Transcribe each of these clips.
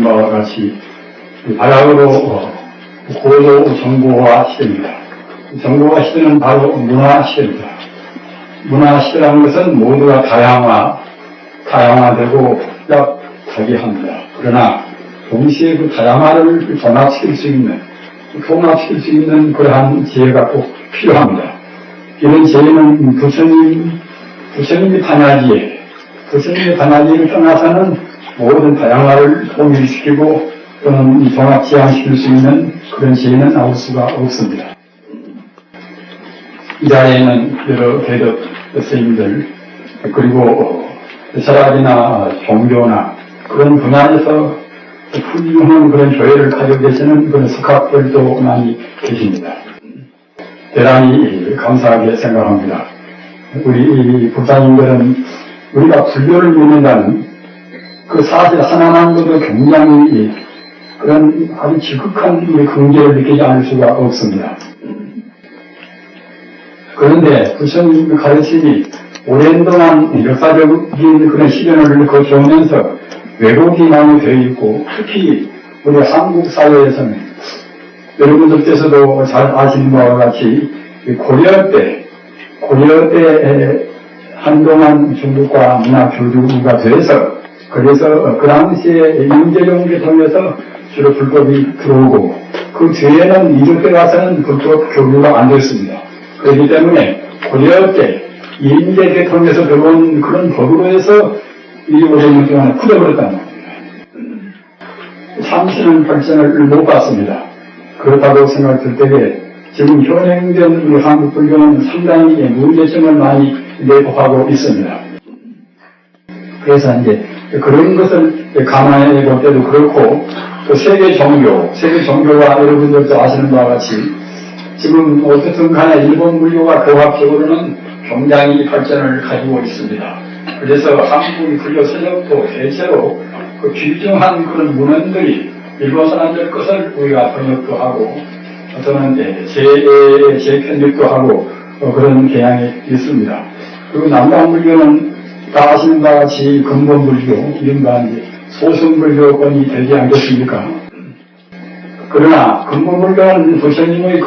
아시는 바와 같이 바야흐로 고도 정보화 시대입니다. 정보화 시대는 바로 문화 시대입니다. 문화 시대라는 것은 모두가 다양화되고 복잡하게 합니다. 그러나 동시에 그 다양화를 종합시킬 수 있는 그러한 지혜가 꼭 필요합니다. 이런 지혜는 부처님의 단야지를 떠나서는 모든 다양화를 통일시키고 또는 종합지향시킬 수 있는 그런 지혜는 나올 수가 없습니다. 이 자리에는 여러 대덕 스님들 그리고 철학이나 종교나 그런 분야에서 훌륭한 그런 교회를 가지고 계시는 그런 석학들도 많이 계십니다. 대단히 감사하게 생각합니다. 우리 불사님들은 우리가 불교를 믿는다는 그 사실 하나만으로도 굉장히 그런 아주 지극한 긍지를 느끼지 않을 수가 없습니다. 그런데 부처님 가르침이 오랜 동안 역사적인 그런 시련을 거쳐오면서 왜곡이 많이 되어 있고, 특히 우리 한국 사회에서는 여러분들께서도 잘 아시는 바와 같이 고려 때 한동안 중국과 문화 교류가 돼서, 그래서 그 당시에 인재종교 통해서 주로 불법이 들어오고, 그 뒤에는 이조 때 가서는 불법 교류가 안 됐습니다. 그렇기 때문에 고려 때 인재 계통에서 들어온 그런 법으로 해서 이 500년 동안에 굳어버렸다는 겁니다. 참신한 발전을 못 봤습니다. 그렇다고 생각될 때에 지금 현행된 우리 한국 불교는 상당히 문제점을 많이 내포하고 있습니다. 그래서 이제 그런 것을 감안해 볼 때도 그렇고, 또 세계 종교와 여러분들도 아시는 바와 같이 지금 어쨌든 간에 일본 불교가 교합적으로는 굉장히 발전을 가지고 있습니다. 그래서 한국의 불교 세력도 대체로 그 귀중한 그런 문헌들이 일본 사람들 것을 우리가 번역도 하고 또는 재편집도 하고 그런 경향이 있습니다. 그리고 남방 불교는 다 아시는 바와 같이 근본 불교, 이른바 소승 불교권이 되지 않겠습니까? 그러나 근본불교는 부처님의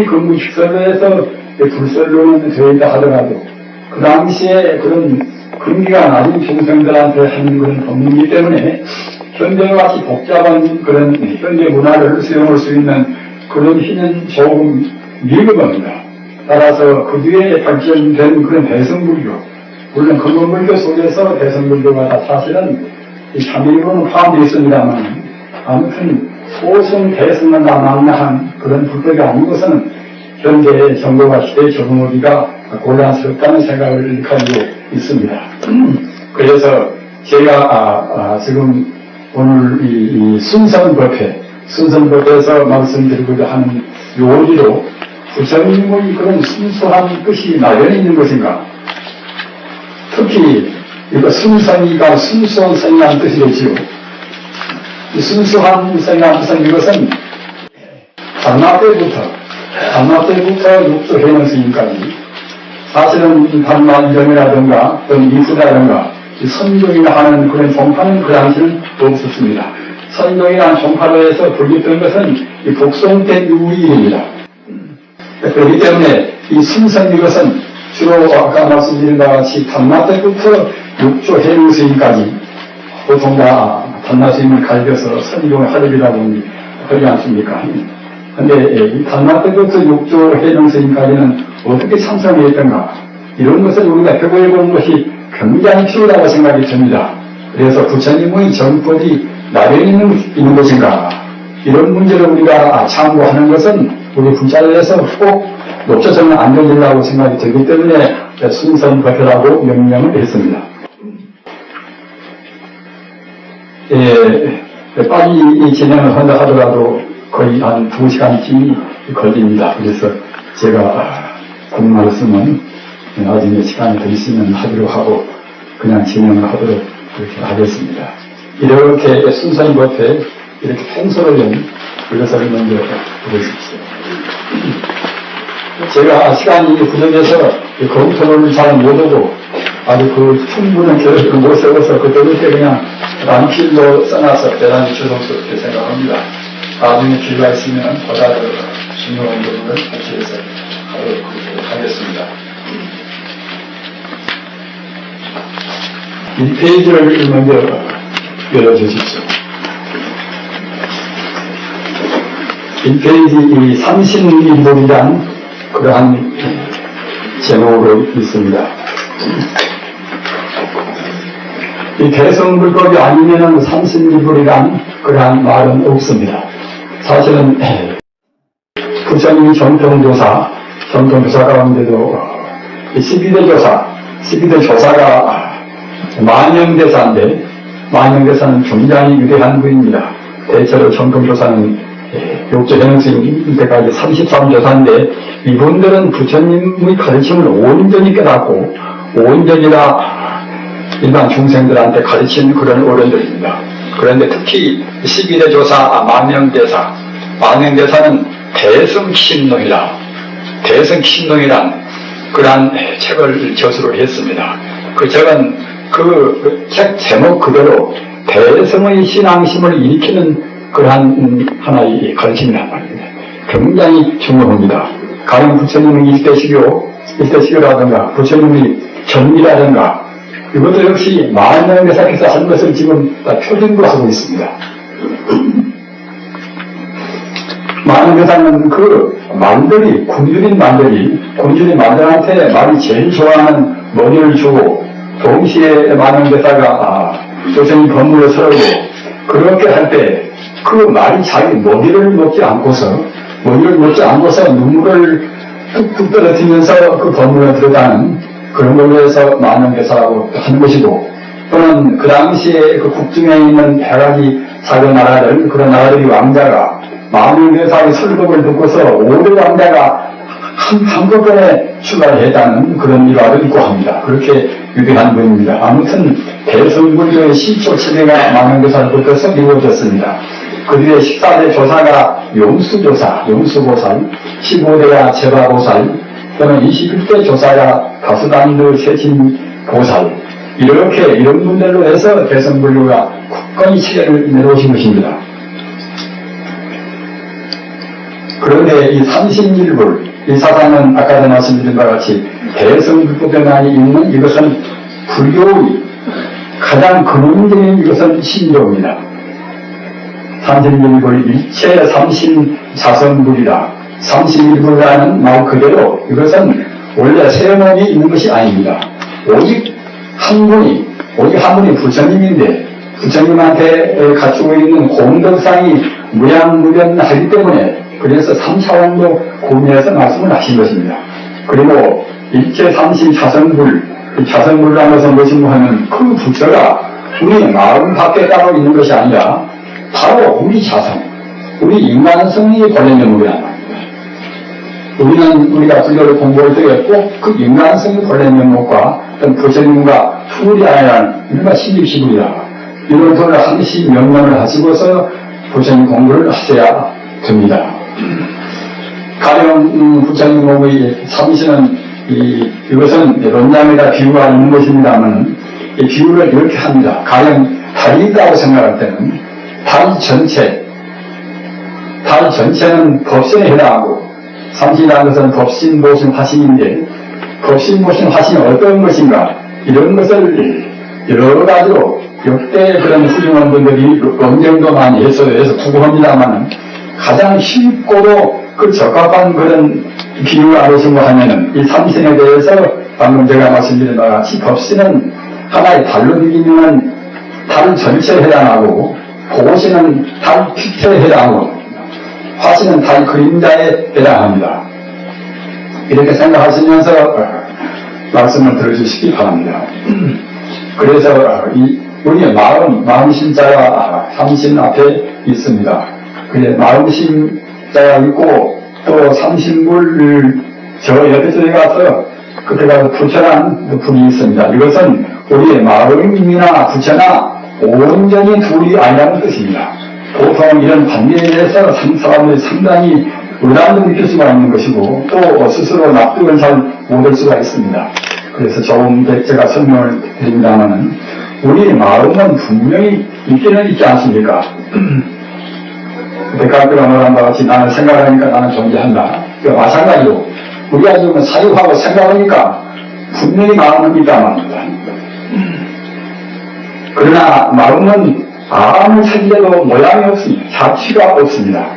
근무직설로 해서 불설로는 되어 있다 하더라도 그 당시에 그런 근기가 낮은 중생들한테 하는 그런 법문이기 때문에 현대와 같이 복잡한 그런 현대 문화를 수용할 수 있는 그런 힘은 조금 미흡합니다. 따라서 그 뒤에 발전된 그런 대승불교, 물론 근본불교 속에서 대승불교가 다 사실은 참이로는 포함되어 있습니다만 아무튼 소승 대승을 망라한 그런 불법이 아닌 것은 현재 정보가 시대에 적응하기가 곤란스럽다는 생각을 가지고 있습니다. 그래서 제가 지금 오늘 이 순선법에서 말씀드리고자 하는 요지로 부처님의 그런 순수한 뜻이 나열해 있는 것인가, 특히 이거 순선이가 순수한 선이라는 뜻이겠지요. 이 순수한 선이라는 뜻은 이것은 단마 때부터 육조 해능스님까지 사실은 단마 이정이라든가 또는 이수라든가 선종이나 하는 그런 종파는 그 당시는 없었습니다. 선종이라는 종파로 해서 불렸던 것은 이 복송된 유의입니다. 그렇기 때문에 이 순선 이것은 주로 아까 말씀드린 바와 같이 단마 때부터 육조 해능스님까지 보통 다 단마 스님을 가르쳐서 선종을 하려고 하지 않습니까? 근데 이 단마 때부터 육조 해능스님까지는 어떻게 참선했던가, 이런 것을 우리가 해보는 것이 굉장히 필요하다고 생각이 듭니다. 그래서 부처님의 정법이 나변 있는 것인가, 이런 문제를 우리가 참고하는 것은 우리 분자를 해서 꼭 놓쳐서는 안 되리라고 생각이 들기 때문에 순선법이라고 명명을 했습니다. 빨리 진행을 한다 하더라도 거의 한 2시간쯤이 걸립니다. 그래서 제가 본 말씀은 나중에 시간이 더 있으면 하기로 하고 그냥 진행을 하도록 그렇게 하겠습니다. 이렇게 순선법에 이렇게 통솔을 연 이것을 먼저 보십시오. 제가 시간이 부족해서 검토를 잘 못하고 아주 그 충분한 계획을 못 세워서 그때부터 그냥 남필로 써놔서 대단히 죄송스럽게 생각합니다. 나중에 기회가 있으면 보다 더 중요한 부분을 같이 해서 하도록 하겠습니다. 1페이지를 먼저 열어주십시오. 1페이지 삼신일본이란 그러한 제목으로 있습니다. 이 대성불법이 아니면은 삼신일본이란 그러한 말은 없습니다. 사실은 부처님이 정통조사 가운데도 12대 조사가 만영대사인데 만영대사는 굉장히 위대한 분입니다. 대체로 정통조사는 육조현행스님 때까지 33조사인데 이분들은 부처님의 가르침을 온전히 깨닫고 온전히다 일반 중생들한테 가르친 그런 어른들입니다. 그런데 특히 12대 조사 만영대사는 대성신론이란 그러한 책을 저술을 했습니다. 그 책은 그 책 제목 그대로 대성의 신앙심을 일으키는 그러한 하나의 가르침이란 말입니다. 굉장히 중요합니다. 가령 부처님의 일대시교라든가 부처님의 전이라든가 이것도 역시 만영대사께서 한 것을 지금 다 표준으로 하고 있습니다. 만영대사는 그 말들이 굶주린 말들한테 말이 제일 좋아하는 머리를 주고 동시에 만영대사가 조선인 건물을 서르고 그렇게 할 때 그 말이 자기 머리를 먹지 않고서 눈물을 뚝뚝 떨어뜨리면서 그 건물에 들어가는 그런 걸로 해서 만영대사라고 하는 것이고 또는 그 당시에 그 국중에 있는 100가지 작은 나라들 그런 나라들이 왕자가 만영대사의 설법을 듣고서 5대 왕자가 한꺼번에 출가를 했다는 그런 일화도 있고 합니다. 그렇게 유명한 분입니다. 아무튼 대성불교의 시초체계가 만영대사를 붙어서 이루어졌습니다. 그 뒤에 14대 조사가 용수보살, 15대가 제바보살, 또는 21대 조사가 다스단드 세친보살 이런 분들로 해서 대성불교가 굳건히 체계를 내놓으신 것입니다. 그런데 이 삼신일불 이 사상은 아까 전에 말씀드린 바와 같이 대성불법에만 있는 이것은 불교의 가장 근원적인 이것은 신조입니다. 삼신일불 일체 삼신자성불이라 삼신일불이라는 말 그대로 이것은 원래 세 몸이 있는 것이 아닙니다. 오직 한 분이 부처님인데 부처님한테 갖추고 있는 공덕상이 무량무변하기 때문에 그래서 3차원도 구분해서 말씀을 하신 것입니다. 그리고 일체 삼신자성불 자성불이라는 것은 무엇인가 하면 그 부처가 우리 마음 밖에 따로 있는 것이 아니라 바로 우리 자성, 우리 인간성이 본래 면목이란 말입니다. 우리가 불교를 공부할 때 꼭 그 인간성이 본래 면목과 어떤 부처님과 투울이 아니라는 우리가 신입시불이다. 이런 것을 항시 명명을 하시고서 부처님 공부를 하셔야 됩니다. 가령 부처님 공부의 삼신은 이것은 론장에다 비유가 있는 것입니다만 이 비유를 이렇게 합니다. 가령 달이 있다고 생각할 때는 달 전체는 법신에 해당하고 삼신이라는 것은 법신, 보신, 화신인데 법신, 보신, 화신이 어떤 것인가 이런 것을 여러 가지로 역대 그런 훌륭한 분들이 논쟁도 많이 해서 구구합니다만 가장 쉽고도 그 적합한 그런 비유를 알으신가 하면은 이 삼신에 대해서 방금 제가 말씀드린 바와 같이 법신은 하나의 달로 비기면은 달 전체에 해당하고 보신은 달 피태에 해당하고 화신은 달 그림자에 해당합니다. 이렇게 생각하시면서 말씀을 들어주시기 바랍니다. 그래서 우리의 마음신자가 삼신 앞에 있습니다. 그게 마음신자가 있고 또 삼신불 저 옆에 가서 그때 가서 부처라는 분이 있습니다. 이것은 우리의 마음이나 부처나 온전히 둘이 아니라는 뜻입니다. 보통 이런 관계에 대해서 사람들이 상당히 의란을 느낄 수가 있는 것이고 또 스스로 납득을 잘 못할 수가 있습니다. 그래서 조금 제가 설명을 드립니다만은, 우리 마음은 분명히 있기는 있지 않습니까? 백학교가 말한 바와 같이 나는 생각하니까 나는 존재한다. 마찬가지로 우리가 지금 사유하고 생각하니까 분명히 마음은 있단 말입니다. 그러나 마음은 아무리 생겨도 모양이 없습니다. 자취가 없습니다.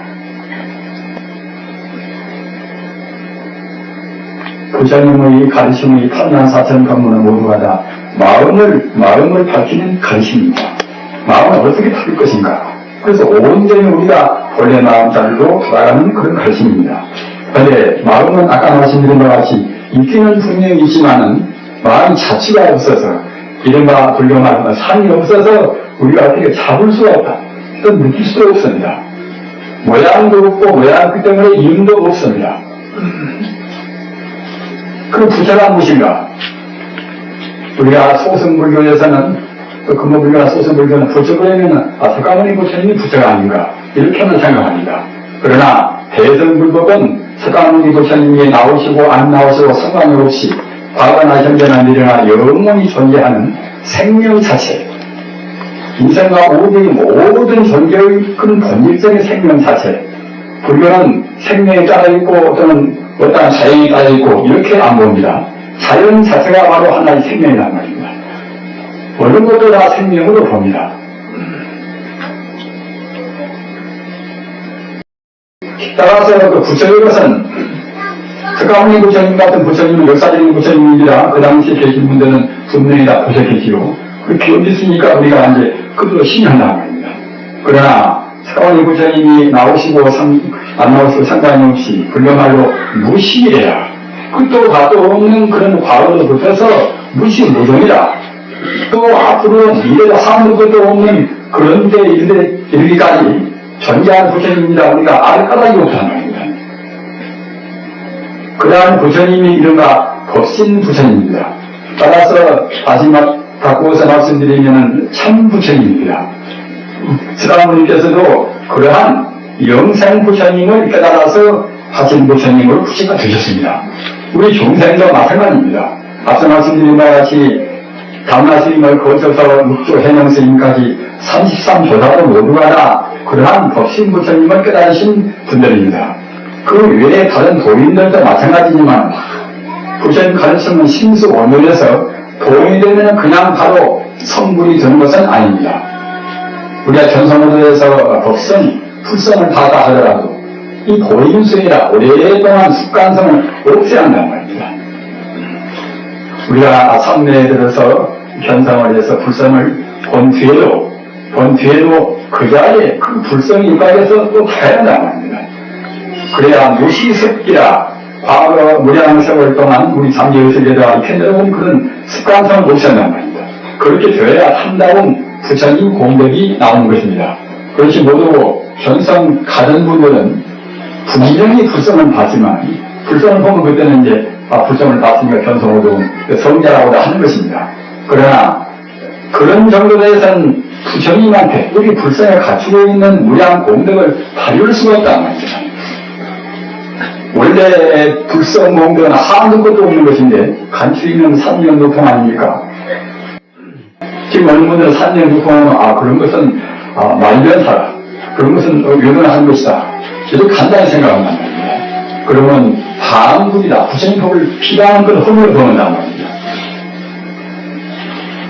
부처님의 가르침의 탄난사천 법문은 모두가 다 마음을 밝히는 가르침입니다. 마음은 어떻게 탈 것인가? 그래서 온전히 우리가 본래 마음자리로 돌아가는 그런 가르침입니다. 그런데 마음은 아까 말씀드린 바와 같이 있기는 분명히 있지만은 마음이 자취가 없어서, 이른바 불교 말하면 산이 없어서 우리가 어떻게 잡을 수가 없다, 또 느낄 수도 없습니다. 모양도 없고 모양 그 때문에 이름도 없습니다. 그 부처가 무엇인가? 우리가 소승불교에서는, 근본불교나 소승불교는 부처그러면은 석가모니 부처님이 부처가 아닌가, 이렇게는 생각합니다. 그러나 대승불법은 석가모니 부처님이 나오시고 안 나오시고 상관이 없이 과거나 현재나 미래나 영원히 존재하는 생명 자체, 인생과 모든 존재의 그런 본질적인 생명 자체, 불교는 생명에 따라있고 또는 어떤 자연에 따라있고 이렇게 안 봅니다. 자연 자체가 바로 하나의 생명이란 말입니다. 모든 것도 다 생명으로 봅니다. 따라서 그 부처의 것은 석가모니 부처님 같은 부처님은 역사적인 부처님이라 그 당시에 계신 분들은 분명히 다 보셨겠지요. 그렇게 어딨으니까 우리가 이제 그들로 신뢰한다는 말입니다. 그러나 석가모니 부처님이 나오시고 안 나오시고 상관이 없이 불교말로 무시해야, 끝도 가도 없는 그런 과거로 붙어서 무시무종이다. 또 앞으로 미래가 사는 것도 없는 그런 데 이르기까지 존재하는 부처님이라 우리가 알 까닭이 없다는 말입니다. 그러한 부처님이 이른바 법신 부처님입니다. 따라서 마지막 바꾸어서 말씀드리면 참 부처님입니다. 스가모니께서도 그러한 영생 부처님을 깨달아서 하신 부처님으로 부처가 되셨습니다. 우리 중생도 마찬가지입니다. 앞서 말씀드린 바와 같이 당나스님을 거쳐서 육조 해명스님까지 33조사도 모두가 다 그러한 법신 부처님을 깨달으신 분들입니다. 그 외에 다른 도인들도 마찬가지지만 부처님 가르침은 심수원율에서 도인이 되면 그냥 바로 성불이 되는 것은 아닙니다. 우리가 견성호도에서 법성, 풀성을 다 하더라도 이 도인수이라 오랫동안 습관성을 없애야 한단 말입니다. 우리가 삼매에 들어서 견성을 해서 불성을 본 뒤에도 그 자리에 그 불성이 입각해서 또 가야 한단 말입니다. 그래야 무시습기라 과거 무량 세월 동안 우리 잠재의식에다가 편들어온 그런 습관성을 못 쓴단 말입니다. 그렇게 되어야 참다운 부처님 공덕이 나오는 것입니다. 그렇지 모두 견성 가는 분들은 분명히 불성을 봤지만, 불성을 보면 그때는 이제 불성을 봤으니까 견성호도 성자라고 하는 것입니다. 그러나 그런 정도로 해서는 부처님한테 우리 불성에 갖추고 있는 무량 공덕을 발휘할 수가 없다는 말입니다. 원래 불성 공덕은 하는 것도 없는 것인데 간추 있는 산명도통 아닙니까? 지금 어느 분들은 산명도통은 그런 것은 말변사라, 그런 것은 외면하는 것이다, 이렇게 간단히 생각한단 말입니다. 그러면 반국이다, 부처님 법을 피하는 건 허물을 범한단 말입니다.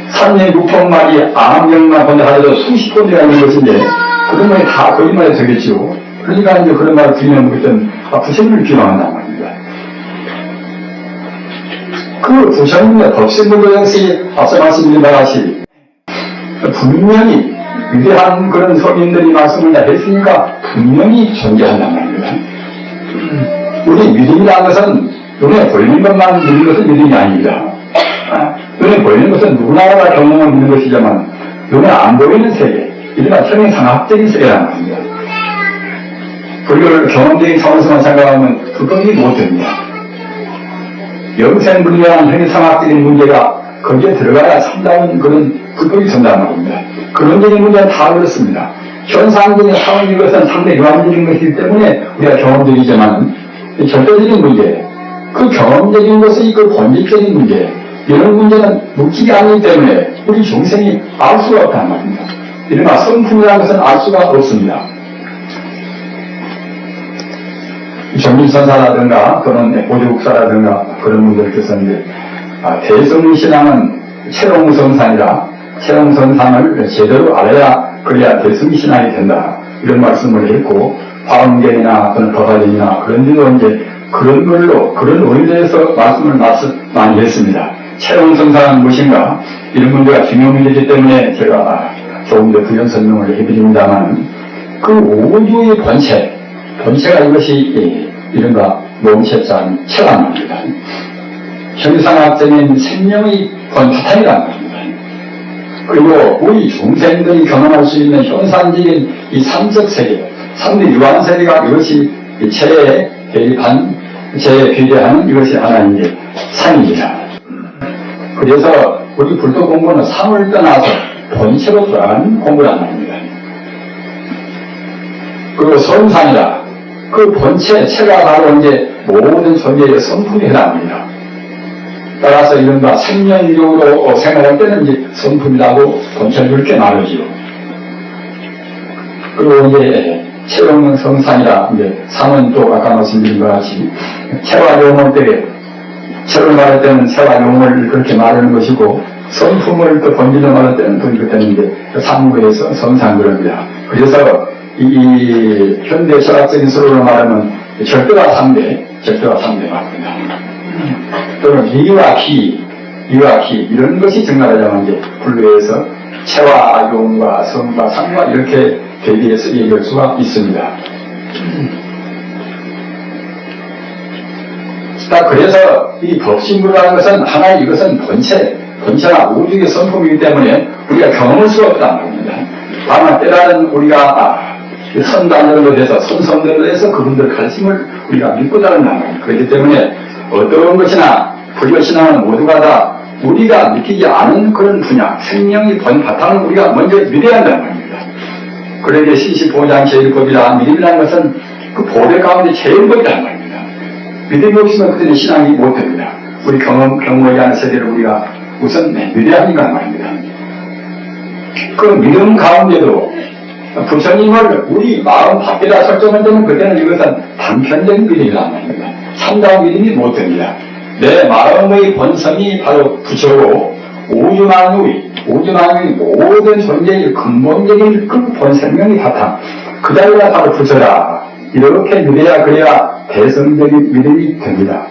산명육통말이 암명만 본다 하더라도 수십 번이나 있는 것인데 그런 말이 다 거짓말이 되겠지요. 그러니까 이제 그런 말을 들으면 그때는 부처님을 비방한단 말입니다. 그 부처님의 법신불교 역시 앞서 말씀드린 바와 같이 분명히 위대한 그런 성인들이 말씀을 다 했으니까 분명히 존재한단 말입니다. 우리 믿음이라는 것은 눈에 보이는 것만 믿는 것은 믿음이 아닙니다. 눈에 보이는 것은 누구나 다 경험을 믿는 것이지만 눈에 안 보이는 세계, 이른바 형이상학적인 세계라는 겁니다. 불교를 경험적인 차원에서만 생각하면 불법이 못 됩니다. 영생불교라는 형이상학적인 문제가 거기에 들어가야 상당한 그런 불법이 된다는 겁니다. 그런적인 문제는 다 그렇습니다. 현상적인 상황인 것은 상당히 유한적인 것이기 때문에 우리가 경험적이지만 절대적인 문제, 그 경험적인 것이 그 본질적인 문제, 이런 문제는 묻히지 않기 때문에 우리 중생이 알 수가 없단 말입니다. 이른바 성품이라는 것은 알 수가 없습니다. 정신선사라든가 또는 보조국사라든가 그런 분들께서는 대승신앙은 채롱성산이라 채롱성산을 제대로 알아야 그래야 대승신앙이 된다 이런 말씀을 했고, 화엄경이나 또는 법화경이나 그런 데도 이제 그런 걸로 그런 원리에서 말씀을 많이 했습니다. 채롱성산은 무엇인가 이런 문제가 중요한 문제이기 때문에 제가 조금 더 부연 설명을 해드립니다만, 그 우주의 본체가 이것이 이른바 몸체자는 체란 말입니다. 형상학적인 생명의 본바탕이란 말입니다. 그리고 우리 중생들이 경험할 수 있는 현상적인 이 삼적 세계, 삼대 유한 세계가 이것이 체에 대입한, 체에 비례하는 이것이 하나의 이제 상입니다. 그래서 우리 불교 공부는 상을 떠나서 본체로 들어가는 공부란 말입니다. 그리고 성상이라 그 본체, 체가 바로 이제 모든 존재의 성품이 해당합니다. 따라서 이른바 생명력으로 생각할 때는 이제 성품이라고 본체를 그렇게 나누지요. 그리고 이제 체용은 성상이라, 이제 상은 또 아까 말씀드린 것 같이 체와 용을 때, 체를 말할 때는 체와 용을 그렇게 말하는 것이고, 성품을 또 본질을 말할 때는 그때는 이제 상무에서 성상 그럽니다. 그래서 이 현대 철학적인 수로로 말하면 절대와 상대 말입니다. 또는 미와 기 이런 것이 증가하자면 이제 분류해서 체와 용과 성과 상과 이렇게 대비해서 얘기할 수가 있습니다. 그래서 이 법신부라는 것은 하나의 이것은 본체나 우주의 성품이기 때문에 우리가 경험할 수가 없다는 겁니다. 다만 때라는 우리가 선단으로 해서 선선들로 해서 그분들 가르침을 우리가 믿고 따른다는 겁니다. 그렇기 때문에 어떤 것이나 불교신앙은 모두가 다 우리가 믿기지 않은 그런 분야, 생명의 본 바탕을 우리가 먼저 믿어야 한다는 겁니다. 그러기에 신시보장 제일법이라, 믿음이라는 것은 그 보배 가운데 제일법이라는 말입니다. 믿음이 없으면 그때는 신앙이 못됩니다. 우리 경험하지 않은 세대를 우리가 우선 믿어야 하니까 말입니다. 그 믿음 가운데도 부처님을 우리 마음 밖에다 설정할 때는 그때는 이것은 단편적인 믿음이란 말입니다. 참다운 믿음이 못됩니다. 내 마음의 본성이 바로 부처고 우주만유의 모든 존재의 근본적인 그 본생명의 바탕, 그 자리가 바로 부처다. 이렇게 믿어야 그래야 대성적인 믿음이 됩니다.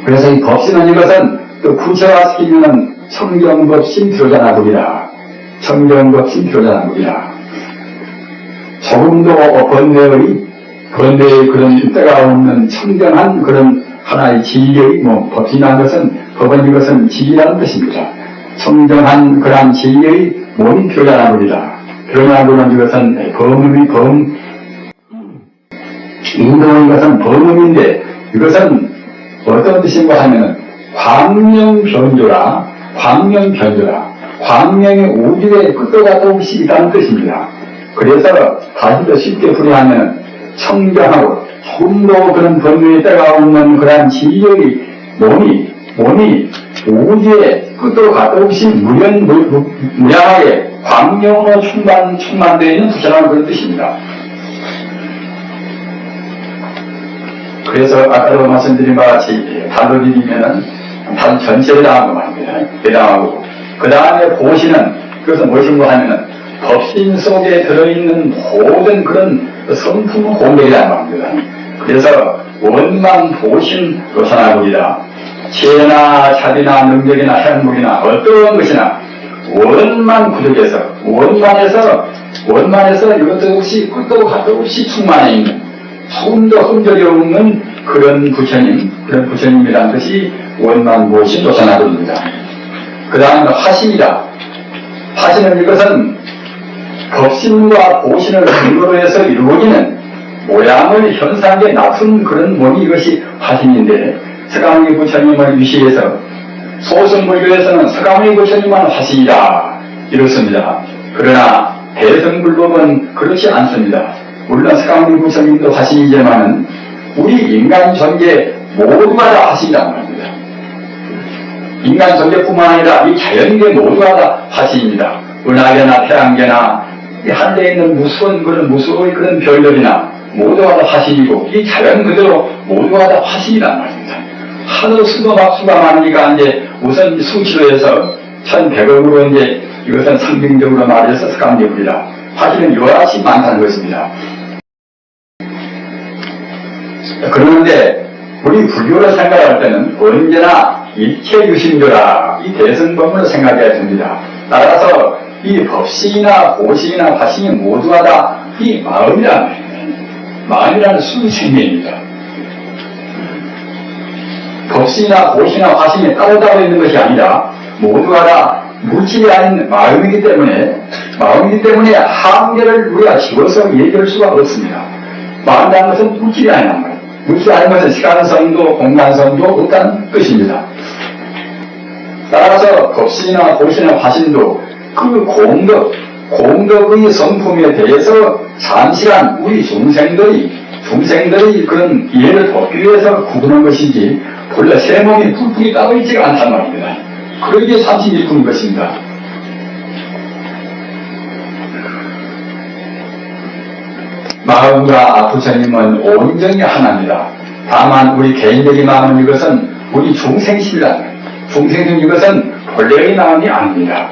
그래서 이 법신은 이것은 또 구체화시키면 청정법신 들어자나무리라. 청정법신 들어자나무리라. 조금도 번뇌의 그런 때가 없는 청정한 그런 하나의 지위의 법신이라는 것은, 법은 이것은 지위라는 뜻입니다. 청정한 그러한 지위의 몸이 표현하느니라. 표현하는 이것은 인도인 것은 범음인데, 이것은 어떤 뜻인가 하면은 광명변조라. 광명의 우주의 끝도 가도 없이 있다는 뜻입니다. 그래서 다시 더 쉽게 풀이하면 청정하고 조금도 그런 번뇌의 때가 없는 그러한 지위의 몸이 우주의 끝도 가도 없이 무량하게 광명으로 충만되어 있는 부처라는 그런 뜻입니다. 그래서 아까도 말씀드린 바와 같이 달로 비비면은 달 전체에 해당하고 말입니다. 해당하고 그 다음에 보시는 그것은 무엇인가 하면은 법신 속에 들어있는 모든 그런 성품 공백이라는 말입니다. 그래서 원만 보신 로산하고이다. 지혜나 자비나 능력이나 행복이나 어떤 것이나 원만 구득해서 원만해서 이것도 없이 끝도 가도 없이 충만해 있는 조금도 흔적이 없는 그런 부처님이라는 것이 원만 보신 로산하고입니다. 그 다음에 화신이다. 화신은 이것은 법신과 보신을 근거로 해서 이루어지는 모양을 현상에 낮춘 그런 몸이 이것이 화신인데, 서가모니 부처님을 위시해서 소승불교에서는 서가모니 부처님만 화신이다 이렇습니다. 그러나 대승불법은 그렇지 않습니다. 물론 서가모니 부처님도 화신이지만은 우리 인간 존재 모두가 다 화신이란 말입니다. 인간 존재뿐만 아니라 이 자연계 모두가 다 화신입니다. 은하계나 태양계나 이 하늘에 있는 무수의 그런 별들이나 모두가 다 화신이고, 이 자연 그대로 모두가 다 화신이란 말입니다. 하도 수도 막수가 많으니까 이제 우선 수치로 해서 1100억으로 이제 이것은 상징적으로 말해서 습관되입니다. 화신은 여하시 많다는 것입니다. 그런데 우리 불교로 생각할 때는 언제나 일체유심조라 이 대승법으로 생각해야 됩니다. 따라서 이 법신이나 고신이나 화신이 모두가 다 이 마음이라는 수생명입니다. 법신이나 고신이나 화신이 따로따로 있는 것이 아니라 모두가 다 물질이 아닌 마음이기 때문에 한계를 우리가 지워서 얘기할 수가 없습니다. 마음이라는 것은 물질이 아니란 말이에요. 물질이 아닌 것은 시간성도 공간성도 없다는 뜻입니다. 따라서 법신이나 고신이나 화신도 그 공덕의 성품에 대해서 잠시간 우리 중생들이 그런 이해를 돕기 위해서 구분한 것이지 본래 새 몸이 뿔뿔이 따로 있지가 않단 말입니다. 그러기에 삼신일품인 것입니다. 마음과 부처님은 온전히 하나입니다. 다만 우리 개인적인 마음은 이것은 우리 중생심이라는 거예요. 중생심 이것은 본래의 마음이 아닙니다.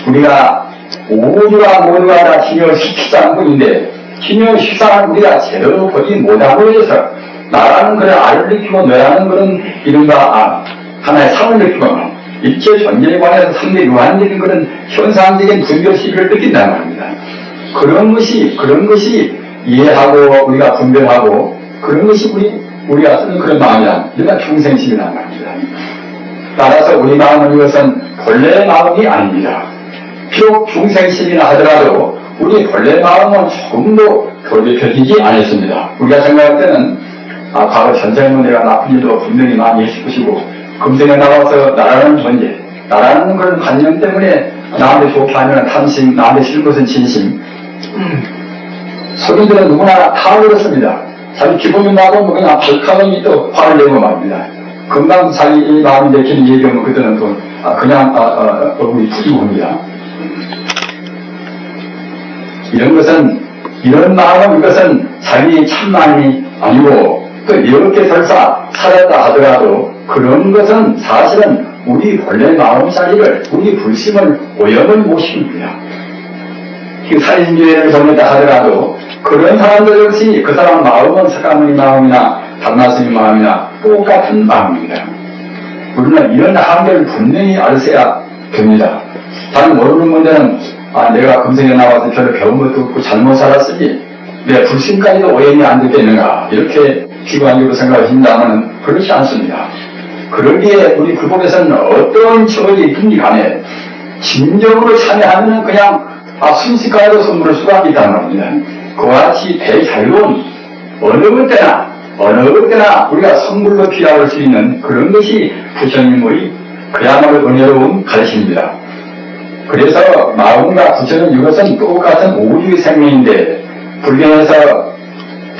우리가 우주가 모두가 다 기녀 식사한 뿐인데 기녀 식사는 우리가 제대로 보지 못하고 해서 나라는 그런 알을 느끼고 너라는 그런 이른바 하나의 상을 느끼고 일체 존재에 관해서 상대 유한적인 그런 현상적인 분별 시비를 느낀다는 말입니다. 그런 것이 이해하고 우리가 분별하고 그런 것이 우리가 쓰는 그런 마음이란 이런 중생심이란 말입니다. 따라서 우리 마음은 이것은 본래의 마음이 아닙니다. 비록 중생심이나 하더라도 우리 본래 마음은 조금도 돌이켜지지 않았습니다. 우리가 생각할 때는 과거 전생에 내가 나쁜 일도 분명히 많이 했을 것이고 금생에 나와서 나라는 존재, 나라는 그런 관념 때문에 나한테 좋게 하면 탐심, 나한테 싫은 것은 진심, 소리들은 누구나 다 그렇습니다. 자기 기분이 나고 그냥 벌컥하니 또 화를 내고 말입니다. 금방 자기 마음이 내키는 얘기하면 그때는 또 그냥 얼굴이 푸지고 합니다. 이런 마음은 이것은 자기 참마음이 아니고 또 이렇게 설사 살았다 하더라도 그런 것은 사실은 우리 본래 마음 자리를, 우리 불심을 오염을 못 시킵니다. 살인죄를 범했다 하더라도 그런 사람들 역시 그 사람 마음은 석가모니 마음이나 담나스님 마음이나 똑같은 마음입니다. 우리는 이런 한계를 분명히 알아야 됩니다. 잘 모르는 분들은 내가 금생에 나와서 별로 배운 것도 없고 잘못 살았으니 내 불신까지도 오염이 안 됐겠는가 이렇게 비관적으로 생각하신다면 그렇지 않습니다. 그러기에 우리 불법에서는 어떤 처벌이 있든지 간에 진정으로 참여하면 그냥 순식간에도 선물을 수가 있다는 겁니다. 그와 같이 대자유로운 어느 때나 우리가 선물로 피할 수 있는 그런 것이 부처님의 그야말로 은혜로운 가르침입니다. 그래서 마음과 부처는 이것은 똑같은 우주의 생명인데 불교에서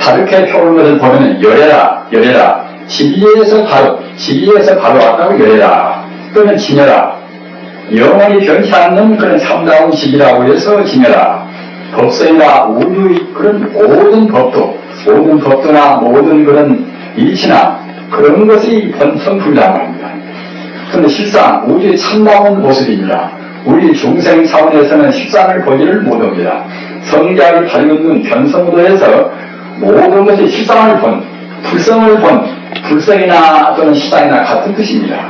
다르게 표현한 것을 보면 열애라 진리에서 바로 왔다고 열애라 또는 지녀라 영원히 변치 않는 그런 참다운 식이라고 해서 지녀라 법성이나 우주의 그런 모든 법도나 모든 그런 일치나 그런 것이 본성품이라고 합니다. 그런데 실상 우주의 참다운 모습입니다. 우리 중생 차원에서는 실상을 보지를 못합니다. 성자의 밝은 눈 변성으로 해서 모든 것이 실상을 본, 불성을 본, 불성이나 또는 실상이나 같은 뜻입니다.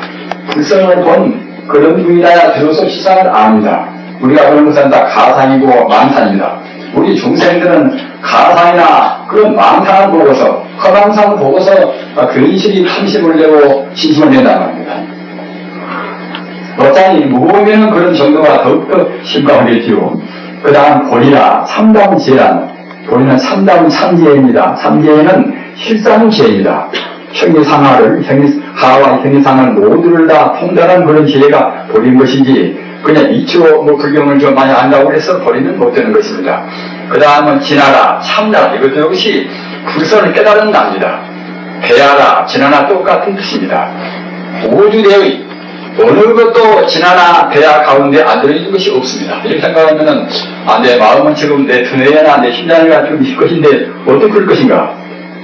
불성을 본 그런 분이라야 비로소 실상을 압니다. 우리가 그런 것은 다 가상이고 망상입니다. 우리 중생들은 가상이나 그런 망상을 보고서 허망상을 보고서 괜시리 탐심을 내고 신심을 낸다는 겁니다. 어차피 무보면 그런 정도가 더욱더 심각하겠지요. 그 다음 본이라 참다운 지혜란 본인은 참다운 참지혜입니다. 참지혜는 실상 지혜입니다. 하와 형이상을 모두를 다 통달한 그런 지혜가 본인 것이지 그냥 이치로 불경을 좀 많이 안다고 해서 본인은 못 되는 것입니다. 그 다음은 진하라 참다 이것도 역시 불선을 깨달은 납니다. 배하라 진하나 똑같은 뜻입니다. 우주대의 어느 것도 지나나 대화 가운데 안 들어있는 것이 없습니다. 이렇게 생각하면은, 내 마음은 지금 내 두뇌나 내 심장을 가지고 있을 것인데, 어떻게 그럴 것인가?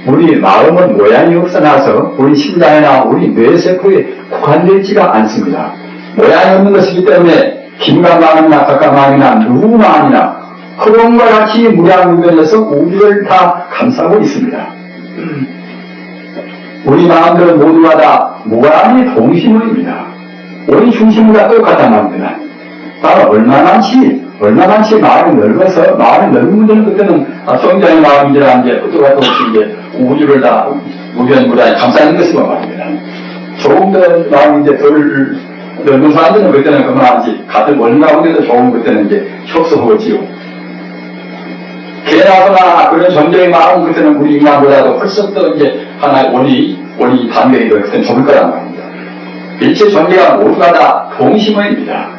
우리 마음은 모양이 없어나서 우리 심장이나 우리 뇌세포에 국한되지가 않습니다. 모양이 없는 것이기 때문에, 김과 마음이나 덕과 마음이나 누구 마음이나 그런과 같이 무량무변에서 우주를 다 감싸고 있습니다. 우리 마음들은 모두가 다 무한의 동심물입니다. 우리 중심과 똑같단 말입니다. 바로 얼마만치 마음이 넓어서, 마음이 넓은 분들은 그때는 성장의 마음이라 이제 그것과 같이 이제 우주를 다 무변무량히 감싸는 것이고 말입니다. 조금 더 마음이 이제 덜 넓은 사람들은 그때는 그만하지, 같은 원가운데도 좋은 그때는 이제 협소하지요. 개나소나 그런 존재의 마음 그때는 우리 인간보다도 훨씬 더 이제 하나의 원리 반대이고 그때는 좋을 거란 말입니다. 일체 존재가 모두가 다 동심원입니다.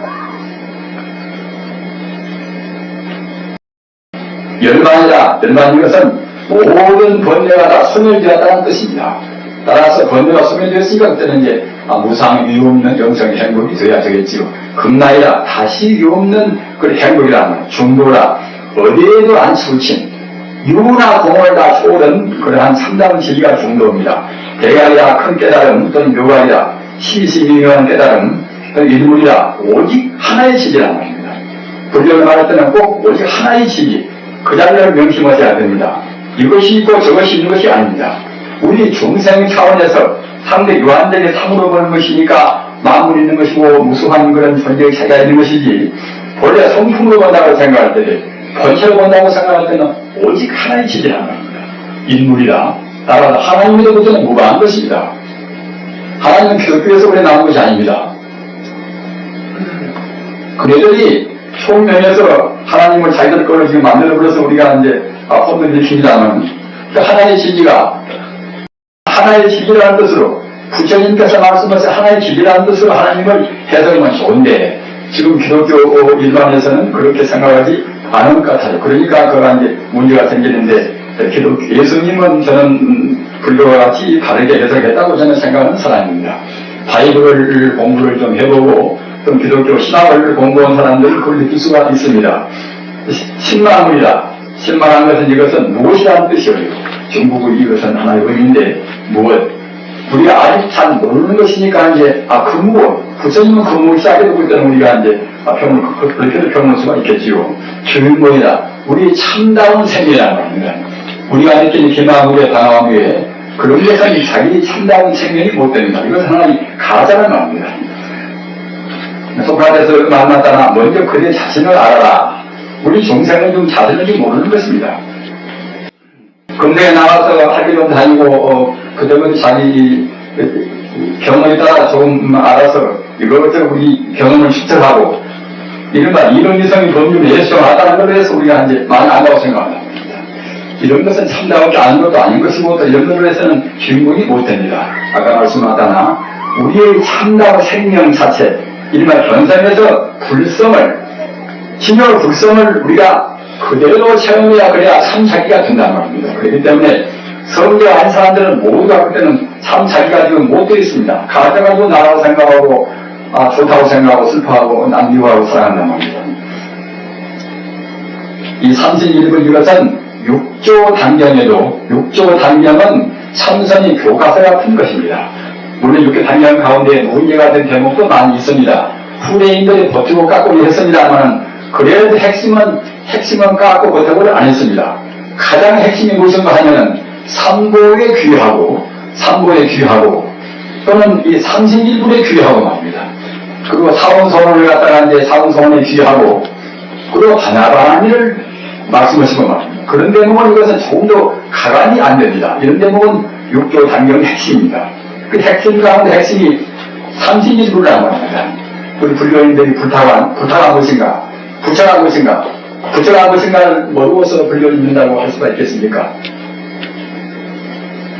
열반인 것은 모든 번뇌가 다 소멸되었다는 뜻입니다. 따라서 번뇌가 소멸되었으니까 그때는 이제 무상 위없는 영성의 행복이 되어야 되겠지요. 금나이라 다시 위없는 그 행복이라는 말, 중도라 어디에도 안 치우친 유나 공을 다 초월한 그러한 참다운 진리가 중도입니다. 대가리라 큰 깨달음 또는 묘가리라 시시미묘한 깨달음 또는 일물이라 오직 하나의 진리란 말입니다. 불교를 말할 때는 꼭 오직 하나의 진리, 그 자리를 명심하셔야 됩니다. 이것이 있고 저것이 있는 것이 아닙니다. 우리 중생 차원에서 상대 유한되게 참으로 보는 것이니까 만물 있는 것이고 무수한 그런 존재의 차이가 있는 것이지, 본래 성품으로 본다고 생각할 때, 본체로 본다고 생각할 때는 오직 하나의 진리란 말입니다. 인물이라 따라서 하나님으로부터는 무방한 것입니다. 하나님은 기독교에서 그래 나온 것이 아닙니다. 그네들이 총명에서 하나님을 자기들 거를 지금 만들어버려서 우리가 이제 혼을 일으킵니다만, 그 하나의 진리가 하나의 진리라는 뜻으로 부처님께서 말씀하신 하나의 진리라는 뜻으로 하나님을 해석하면 좋은데, 지금 기독교 일반에서는 그렇게 생각하지 않은 것 같아요. 그러니까 그가 이제 문제가 생기는데, 예수님은 저는 불교와 같이 다르게 해석했다고 저는 생각하는 사람입니다. 바이블을 공부를 좀 해보고 좀 기독교 신학을 공부한 사람들은 그걸 느낄 수가 있습니다. 신망한 것은 이것은 무엇이라는 뜻이에요. 중국의 이것은 하나의 의미인데, 무엇? 우리가 아직 잘 모르는 것이니까 이제, 그 무엇? 부처님은 그 무엇이 하게 되고 있다는 우리가 이제, 그렇게도 평할 수가 있겠지요. 주인공이다. 우리 참다운 생명이라는 말입니다. 우리가 느끼는 기마물의 당함 위에 그런 것은 자기 참다운 생명이 못 됩니다. 이것은 하나의 가짜란 말입니다. 소크라테스를 만났다나 먼저 그의 자신을 알아라. 우리 중생은 좀 자신을 좀 모르는 것입니다. 근대에 나와서 학교도 다니고 그때부터 자기 경험에 따라 조금 알아서 이것저것 우리 경험을 축적하고 이른바 이론이성이 범주를 예수하다는 걸로 해서 우리가 이제 많이 안다고 생각합니다. 이런 것은 참다운 게 아닌 것도 아닌 것이고 또 이런 걸로 해서는 주인공이 못 됩니다. 아까 말씀하다나 우리의 참다운 생명 자체, 이른바 현상에서 진여 불성을 우리가 그대로 체험해야 그래야 참 자기가 된다는 말입니다. 그렇기 때문에 성경한 사람들은 모두가 그때는 참 자기가 지금 못 되어 있습니다. 가져가지고 나라고 생각하고 좋다고 생각하고 슬퍼하고 난 미워하고 살아간단 말입니다. 이 31분 이것은 6조 단경은 참선이 교과서 같은 것입니다. 물론 6조 단경 가운데 문제가 된 대목도 많이 있습니다. 후대인들이 버티고 깎고 했습니다만 그래도 핵심은 깎고 버티고를 안 했습니다. 가장 핵심이 무엇인가 하면은 삼보에 귀하고 또는 이 31분에 귀하고 말입니다. 그리고 사원소원을 갖다가 이제 사원소원에 귀하고 그리고 하나라는 일을 말씀하시고 말입니다. 그런 대목은 이것은 조금 더 가관이 안 됩니다. 이런 대목은 6조 단경의 핵심입니다. 그 핵심 가운데 핵심이 31분이라고 합니다. 우리 불교인들이 부처가 무엇인가를 모르고서 불교를 믿는다고 할 수가 있겠습니까?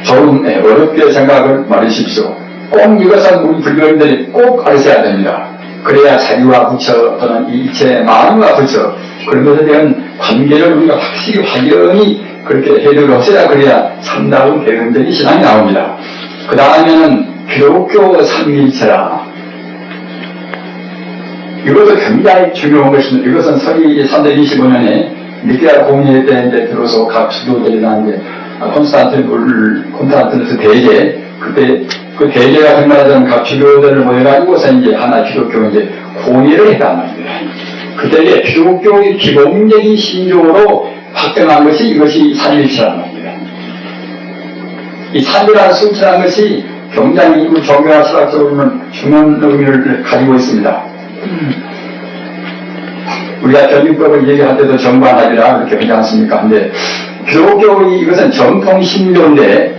조금 어렵게 생각을 말하십시오. 꼭 이것은 우리 불교인들이 꼭 알으셔야 됩니다. 그래야 자기와 부처 또는 이체 마음과 부처 그런 것에 대한 관계를 우리가 확연히 그렇게 해석을 없애야 그래야 참다운 대응적인 신앙이 나옵니다. 그 다음에는 기독교 삼위일체라. 이것도 굉장히 중요한 것입니다. 이것은 서기 325년에 니케아 공의회 때 이제 들어서 각 주교들이나 이제 콘스탄티누스 대제, 그때 그 대제가 생각하던 각 주교들을 모여가지고서 이제 하나 기독교 이제 공의를 했단 말입니다. 그때 이제 기독교의 기본적인 신조로 확정한 것이 이것이 삼일체란 말입니다. 이 삼일이라는 숫자라는 것이 굉장히 종교와 철학적으로는 중요한 의미를 가지고 있습니다. 우리가 견유법을 얘기할 때도 정반합이라 그렇게 하지 않습니까? 근데 기독교의 이것은 정통 신조인데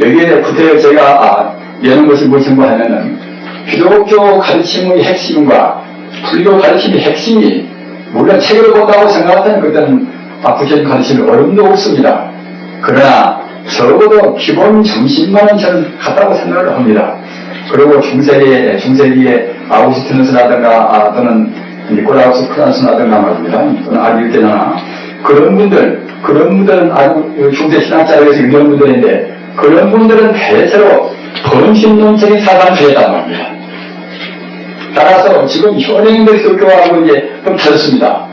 여기에 구태여 제가 여는 것이 무엇인가 하면은 기독교 가르침의 핵심과 불교 가르침의 핵심이 물론 책으로 본다고 생각하면 그때는 구체적인 가르침이 어려움도 없습니다. 그러나 적어도 기본 정신만은 저는 같다고 생각을 합니다. 그리고 중세기에 아우구스티누스라든가 또는 니콜라우스 프란스라든가 말입니다. 또는 아리우테나 그런 분들은 아주 중세 신학자에서 유명한 분들인데 그런 분들은 대체로 범신론적인 사상을 했단 말입니다. 따라서 지금 현행들 기독교하고 이제 좀 다르습니다.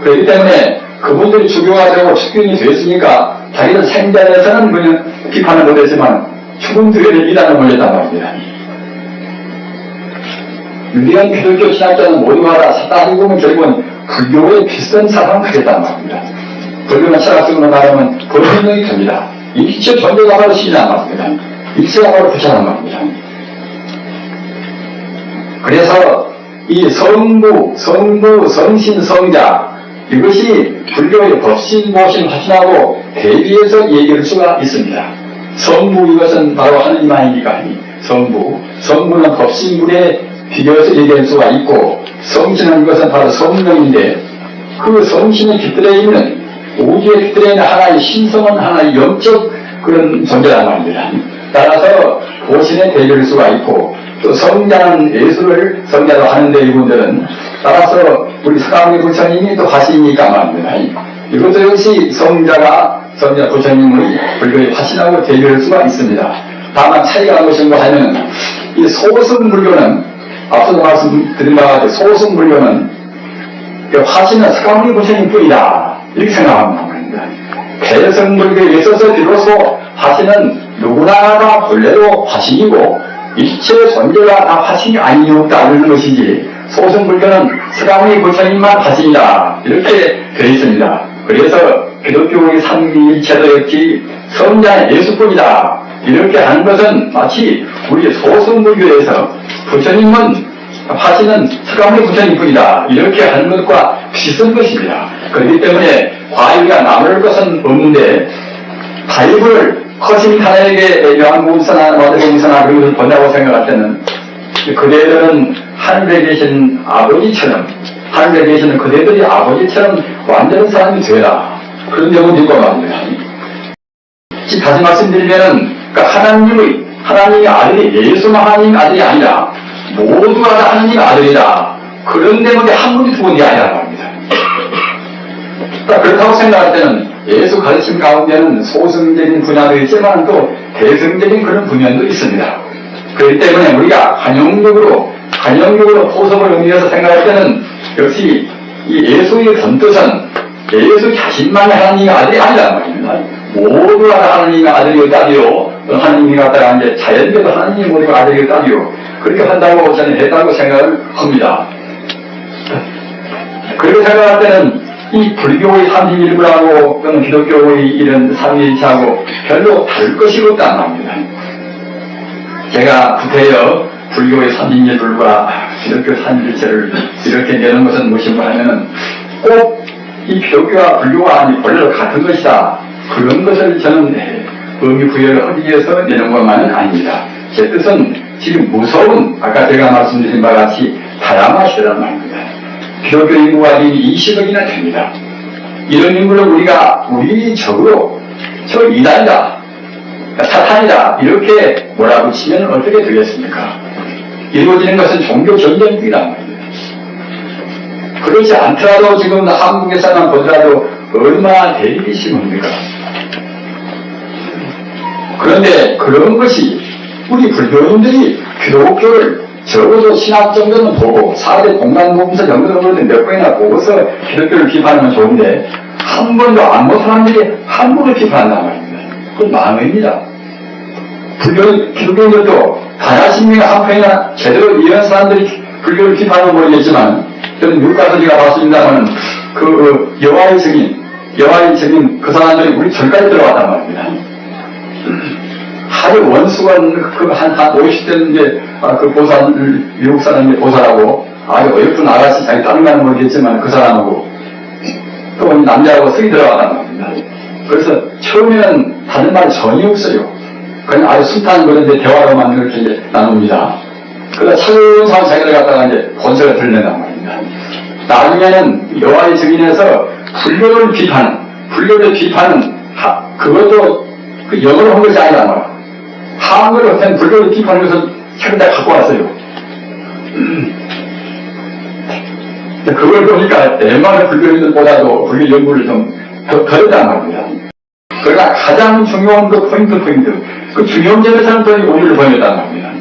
그렇기 때문에 그분들이 주교가 되고 축교인이 됐으니까 자기는 생전에서는 그냥 비판을 못했지만 죽은 뒤에는 이단을 몰렸단 말입니다. 유대한 기독교 신학자는 모두가 다 따지고 보면 결국은 불교의 비슷한 사상을 가졌단 말입니다. 불교는 철학적으로 말하면 범신론이 됩니다. 일체 존재가 바로 신이란 말입니다. 일체가 바로 부처란 말입니다. 그래서 이 성부, 성신, 성자 이것이 불교의 법신, 모신, 화신하고 대비해서 얘기할 수가 있습니다. 성부 이것은 바로 하느님 아닙니까? 성부는 법신물에 비교해서 얘기할 수가 있고 성신은 이것은 바로 성령인데 그 성신의 깃들에 있는 우주의 깃들에 있는 하나의 신성은 하나의 영적 그런 존재란 말입니다. 따라서 보신에 대비할 수가 있고 또 성자는 예수를 성자로 하는데 이분들은 따라서 우리 서가모니 부처님이 또 화신이니까 말입니다. 이것도 역시 성자 부처님의 불교의 화신하고 대비할 수가 있습니다. 다만 차이가 무엇인가 하면 이 소승불교는 앞서도 말씀드린 바와 같이 소승불교는 화신은 서가모니 부처님 뿐이다 이렇게 생각합니다. 대승불교에 있어서 비로소 화신은 누구나 다 본래도 화신이고 일체 존재가 다 화신이 아니었다 이런 것이지 소승불교는 서가모니 부처님만 화신이다 이렇게 되어 있습니다. 그래서 기독교의 삼위일체도 역시 성자는 예수뿐이다 이렇게 하는 것은 마치 우리 소승불교에서 부처님은 화신은 서가모니 부처님뿐이다 이렇게 하는 것과 비슷한 것입니다. 그렇기 때문에 과일과 나눌 것은 없는데 바이블을 커신타에게 요한복음서나 마태복음서나 그런 것을 본다고 생각할 때는 그대들은 하늘에 계신 아버지처럼 하늘에 계시는 그대들이 아버지처럼 완전한 사람이 되라 그런 경우도 있고 말입니다. 다시 말씀드리면은 그러니까 하나님의 아들이 예수만 하나님의 아들이 아니라 모두가 다 하나님의 아들이다 그런 데문에 한 분이 두 분이 아니라 말입니다. 그렇다고 생각할 때는 예수 가르침 가운데는 소승적인 분야도 있지만 또 대승적인 그런 분야도 있습니다. 그렇기 때문에 우리가 관용적으로 포섭을 의미해서 생각할 때는 역시 이 예수의 본뜻은 예수 자신만의 하나님의 아들이 아니란 말입니다. 모두가 다 하나님의 아들이었다디요. 하나님이 갖다가 이제 자연계도 하나님이 모두가 아들이었다디요. 그렇게 한다고 저는 했다고 생각을 합니다. 그렇게 생각할 때는 이 불교의 삼위일부하고 또는 기독교의 이런 삼위일체하고 별로 다를 것이 없다는 말입니다. 제가 구태여 불교의 삼위일부와 기독교 삼위일체를 이렇게 내는 것은 무엇인가 하면은 꼭 이 기독교와 불교가 아니 본래로 같은 것이다. 그런 것을 저는 의미 부여를 하기 위해서 내는 것만은 아닙니다. 제 뜻은 지금 무서운 아까 제가 말씀드린 바와 같이 다양한 시대란 말입니다. 기독교 인구가 이미 20억이나 됩니다. 이런 인구를 우리가 우리적으로 저 이단이다, 사탄이다 이렇게 몰아붙이면 어떻게 되겠습니까? 이루어지는 것은 종교 전쟁이란 말입니다. 그렇지 않더라도 지금 한국에서만 보더라도 얼마나 대립이 심합니까? 그런데 그런 것이 우리 불교인들이 기독교를 적어도 신학 정도는 보고 4대 공간보면서 연구를 몇 번이나 보고서 기독교를 비판하면 좋은데 한 번도 안 본 사람들이 함부로 비판한단 말입니다. 그건 망언입니다. 기독교인들도 다야신명의 한 편이나 제대로 이해한 사람들이 불교를 비판하면 모르겠지만 저는 미국 가서 제가 봤습니다만 그 여호와의 증인 그 사람들이 우리 절까지 들어갔단 말입니다. 아주 원수건 한 50대인데 그 보사 미국 사람이 보사라고 아주 어여쁜 아가씨 자기 다른 말은 모르겠지만 그 사람하고 또 남자하고 쓰기 들어갔단 말입니다. 그래서 처음에는 다른 말이 전혀 없어요. 그냥 아주 숱한 그런데 대화로만 이렇게 이제 나눕니다. 그러다 차근차근 자기를 갖다가 이제 본색을 드러낸단 말입니다. 나중에는 여호와의 증인에서 불교를 비판은 그것도 그 영어로 한 것이 아니란 말이에요. 한글로 된 불교를 비판하는 것을 책을 다 갖고 왔어요. 그걸 보니까 웬만한 불교인들보다도 불교 연구를 좀 더 했단 말입니다. 그러니까 가장 중요한 그 포인트, 그 중요한 점에서는 더 우리를 보냈단 말입니다.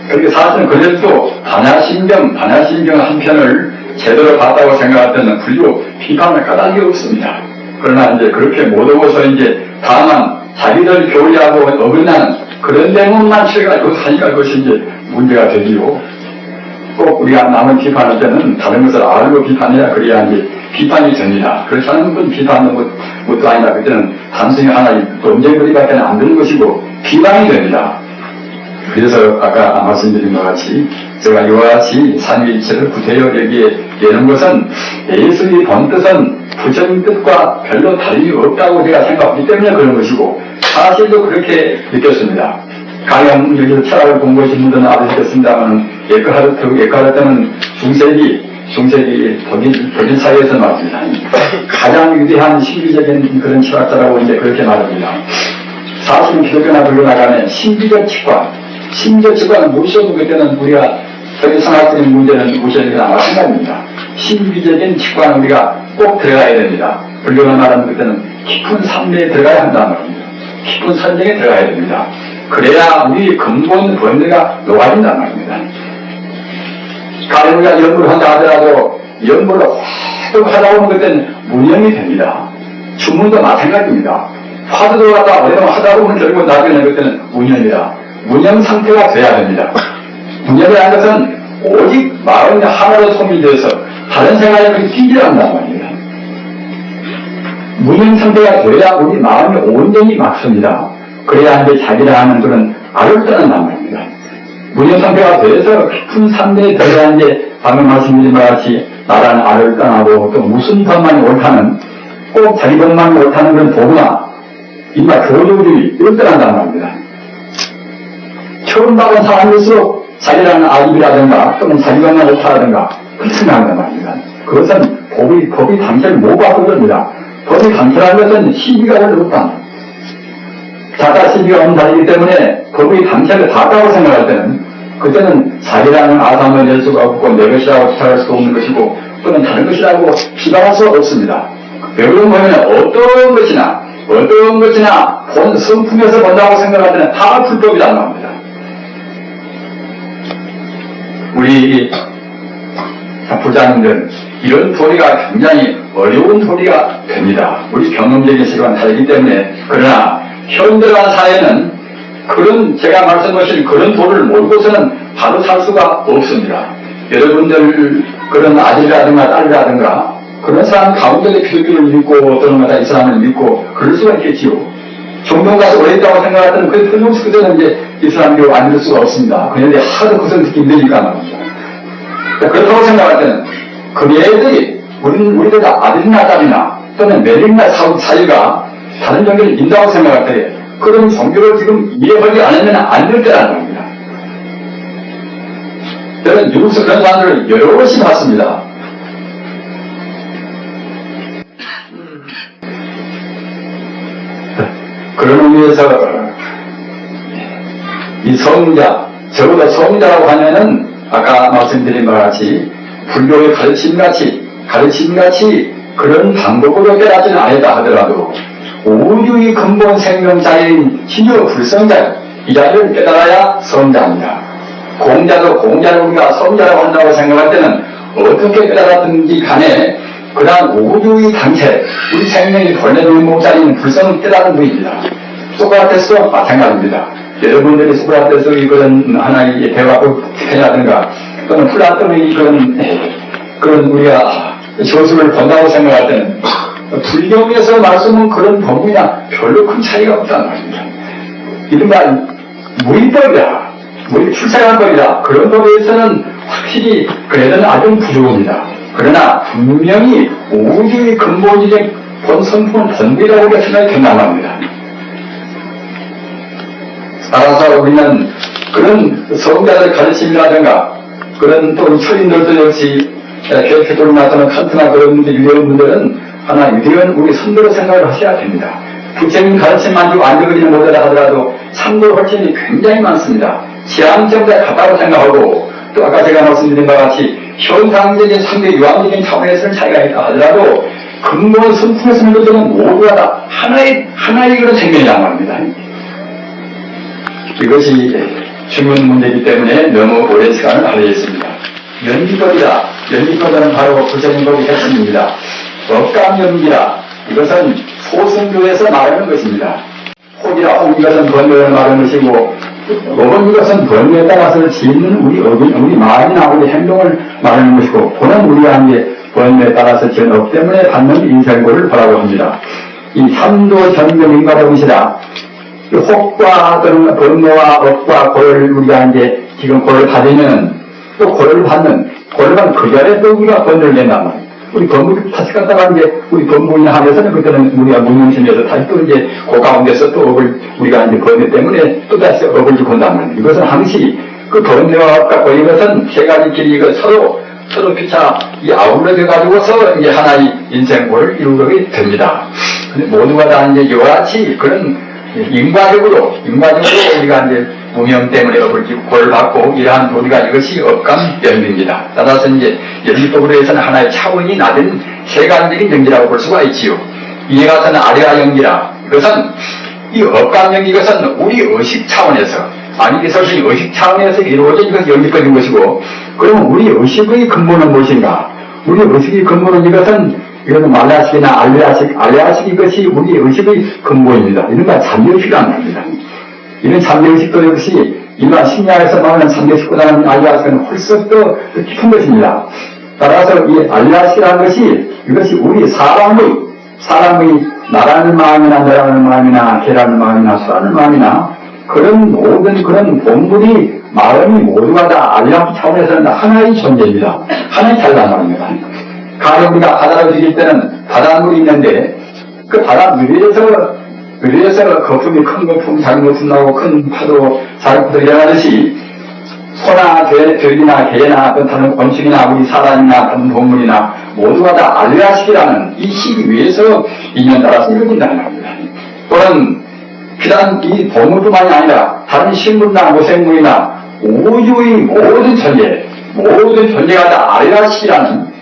그렇게 사실은 그래도 반야신경 한 편을 제대로 봤다고 생각할 때는 불교 비판을 까닭이 없습니다. 그러나 이제 그렇게 못 오고서 이제 다만 자기들 교리하고 어긋나는 그런 내용만 쳐가지고 하니까 그것이 이제 문제가 되지요. 꼭 우리가 남을 비판할 때는 다른 것을 알고 비판해야 그래야 이제 비판이 됩니다. 그렇지 않으면 그건 비판은 것도 아니다. 그때는 단순히 하나의 논쟁거리밖에 안 되는 것이고 비방이 됩니다. 그래서 아까 말씀드린 것 같이 제가 이와 같이 삼위일체를 구태여 여기에 내는 것은 예수의 본뜻은 부처님 뜻과 별로 다름이 없다고 제가 생각하기 때문에 그런 것이고 사실도 그렇게 느꼈습니다. 가령 여기서 철학을 공부하신 분들은 알으시겠습니다만 에크하르트는 중세기 독일 사회에서 말입니다. 가장 위대한 신비적인 그런 철학자라고 이제 그렇게 말합니다. 사실은 기독교나 불교나 간에 신비적 직관은 무엇이어도 그때는 우리가 저희 성학적인 문제는 무엇이어도 마찬가지입니다. 신비적인 직관은 우리가 꼭 들어가야 됩니다. 불교는 말하는 그때는 깊은 산매에 들어가야 한다는 말입니다. 깊은 선정에 들어가야 됩니다. 그래야 우리 근본 본질가 녹아진단 말입니다. 가령 우리가 연구를 한다 하더라도 연구를 확 하다 보면 그때는 문형이 됩니다. 주문도 마찬가지입니다. 화두도 갖다 어디서 하다 보면 결국 나중에 그때는 문형이다. 문형 상태가 돼야 됩니다. 문형이라는 것은 오직 마음이 하나로 통일돼서 다른 생각에 그렇게 뛰지 않는단 말입니다. 문형 상태가 돼야 우리 마음이 온전히 맞습니다. 그래야 이제 자기라 하는 그런 알을 떠난단 말입니다. 문형 상태가 돼서 깊은 산대에 들어야 이제 방금 말씀드린 것 같이 나라는 알을 떠나고 또 무슨 것만이 옳다는 꼭 자기 것만이 옳다는 그런 도구나 이마 교조주의 이걸 떠난단 말입니다. 처음 받은 사람일수록 자기라는 아입이라든가 또는 자기 것만 옳다라든가 그렇게 생각한단 말입니다. 그것은 법이 당체를 못 바꾸겁니다. 법이 당체라는 것은 시비가 별로 없다. 자가 시비가 없는 자이기 때문에 법의 당체를 닿았다고 생각할 때는 그때는 자기라는 아담을 낼 수가 없고 내 것이라고 주장할 수도 없는 것이고 또는 다른 것이라고 비방할 수가 없습니다. 여러분 보면 어떤 것이나 본 성품에서 본다고 생각할 때는 다 불법이란 말입니다. 우리 부자님들 이런 도리가 굉장히 어려운 도리가 됩니다. 우리 경험적인 시간은 다르기 때문에. 그러나 현대화 사회는 그런 제가 말씀하신 그런 도를 모르고서는 바로 살 수가 없습니다. 여러분들 그런 아들이라든가 딸이라든가 그런 사람 가운데 기독교를 믿고 어떤 마다 이 사람을 믿고 그럴 수가 있겠지요. 종종 가서 오래 있다고 생각할 때는 그 표정수 그대는 이제 이슬람교 안 믿을 수가 없습니다. 그런데 하도 그것을 듣기 힘드니까 말이죠. 그렇다고 생각할 때는 그 애들이 우리들 아들이나 딸이나 또는 매력이나 사유가 다른 종교를 믿는다고 생각할 때 그런 종교를 지금 이해하지 않으면 안 될 때라는 겁니다. 저는 미국에서 그런 사람들을 여럿이 봤습니다. 그런 의미에서 이 성자, 적어도 성자라고 하면은 아까 말씀드린 것 같이 불교의 가르침같이 그런 방법으로 깨닫지는 아니다 하더라도 우주의 근본 생명자인 신유 불성자 이 자리를 깨달아야 성자입니다. 공자를 우리가 성자라고 한다고 생각할 때는 어떻게 깨달았든지 간에 그러한 우주의 당체, 우리 생명이 본래의 목자리인 불성을 깨달은 분입니다. 소크라테스도 마찬가지입니다. 여러분들이 소크라테스의 그런 하나의 대화법이라든가 또는 플라톤의 그런 우리가 저술을 본다고 생각할 때는 불경에서 말씀은 그런 법이나 별로 큰 차이가 없다는 말입니다. 이른바 무의법이다. 출세관법이다. 그런 법에서는 확실히 그래도 아주 부족합니다. 그러나 분명히 우주의 근본적인 본성품은 본부라고 우리가 생각이 된단 말입니다. 따라서 우리는 그런 성자들 가르침이라든가 그런 또 철인들도 역시 게르케도르나 또는 칸트나 그런 유대인 분들은 하나 유대인 우리 선도로 생각을 하셔야 됩니다. 부처님 가르침만 좀 안되거리는 못하다 하더라도 참고 훨씬이 굉장히 많습니다. 지향점에 같다고 생각하고 또 아까 제가 말씀드린 바와 같이 현상적인 상대 유황적인 차원에서는 차이가 있다 하더라도 근본 성품에서는 것들은 모두가 다 하나의 그런 생명이란 말입니다. 이것이 중요한 문제이기 때문에 너무 오랜 시간을 할애했습니다. 연기법이다. 연기법은 바로 부처님 법의 핵심입니다. 억감연기라. 이것은 소승교에서 말하는 것입니다. 혹이라 혹 이것은 번뇌를 말하는 것이고 어건 이것은 번뇌에 따라서 짓는 우리 말이나 우리 행동을 말하는 것이고 본은 우리가 한 게 번뇌에 따라서 지은 업 때문에 받는 인생고를 보라고 합니다. 이 삼도 전경인가 보시라. 혹과 또는 번뇌와 업과 고를 우리가 이제 지금 고를 받으면 또 고를 받는 그 자리에 또 우리가 번뇌를 낸단 말이에요. 우리 건물 다시 갔다가 이제 우리 건물이나 하면서는 그때는 우리가 문명심에서 다시 또 이제 그 가운데서 또 업을 우리가 이제 번뇌 때문에 또 다시 업을 주고 한단 말이에요. 이것은 항시 그 번뇌와 업과 이것은 세 가지 길이 서로 피차 이 아우러져 가지고서 이제 하나의 인생고를 이루게 됩니다. 근데 모두가 다 이제 이와 같이 그런 인과적으로 우리가 이제 무명 때문에 업을 지고 벌 받고 이러한 도리가 이것이 업감연비입니다. 따라서 이제 연비법으로 해서는 하나의 차원이 낮은 세간적인 연기라고 볼 수가 있지요. 이에 같은 아래와 연기라. 이것은 이 업감연기 이것은 우리 의식 차원에서 아니 사실 의식 차원에서 이루어진 이것이 연기법인 것이고 그러면 우리 의식의 근본은 무엇인가? 우리 의식의 근본은 이것은 말라식이나 알레아식 이것이 우리 의식의 근본입니다. 이른바 잠재의식이라는 말입니다. 이런 잠재의식도 역시 일반 심리학에서 말하는 잠재의식보다는 알레아식은 훨씬 더 깊은 것입니다. 따라서 이 알레아식이라는 것이 이것이 우리 사람의 나라는 마음이나 너라는 마음이나 개라는 마음이나 수라는 마음이나 그런 모든 그런 본분이 마음이 모두가 다 알레아식 차원에서는 하나의 존재입니다. 하나의 자리란 말입니다. 가령 우리가 바다를 즐길 때는 바닷물이 있는데 그 바닷물 위에서 거품이 큰 거품, 작은 거품 나오고 큰 파도, 작은 파도 일어나듯이 소나 돼지나 개나 어떤 다른 곤충이나 우리 사람이나 다른 동물이나 모두가 다 알레아식이라는 이 식 위에서 인연 따라서 이루어진다는 말입니다. 또는 비단 이 동물뿐만이 아니라 다른 식물이나 무생물이나 우주의 모든 존재가 다 알레아식이라는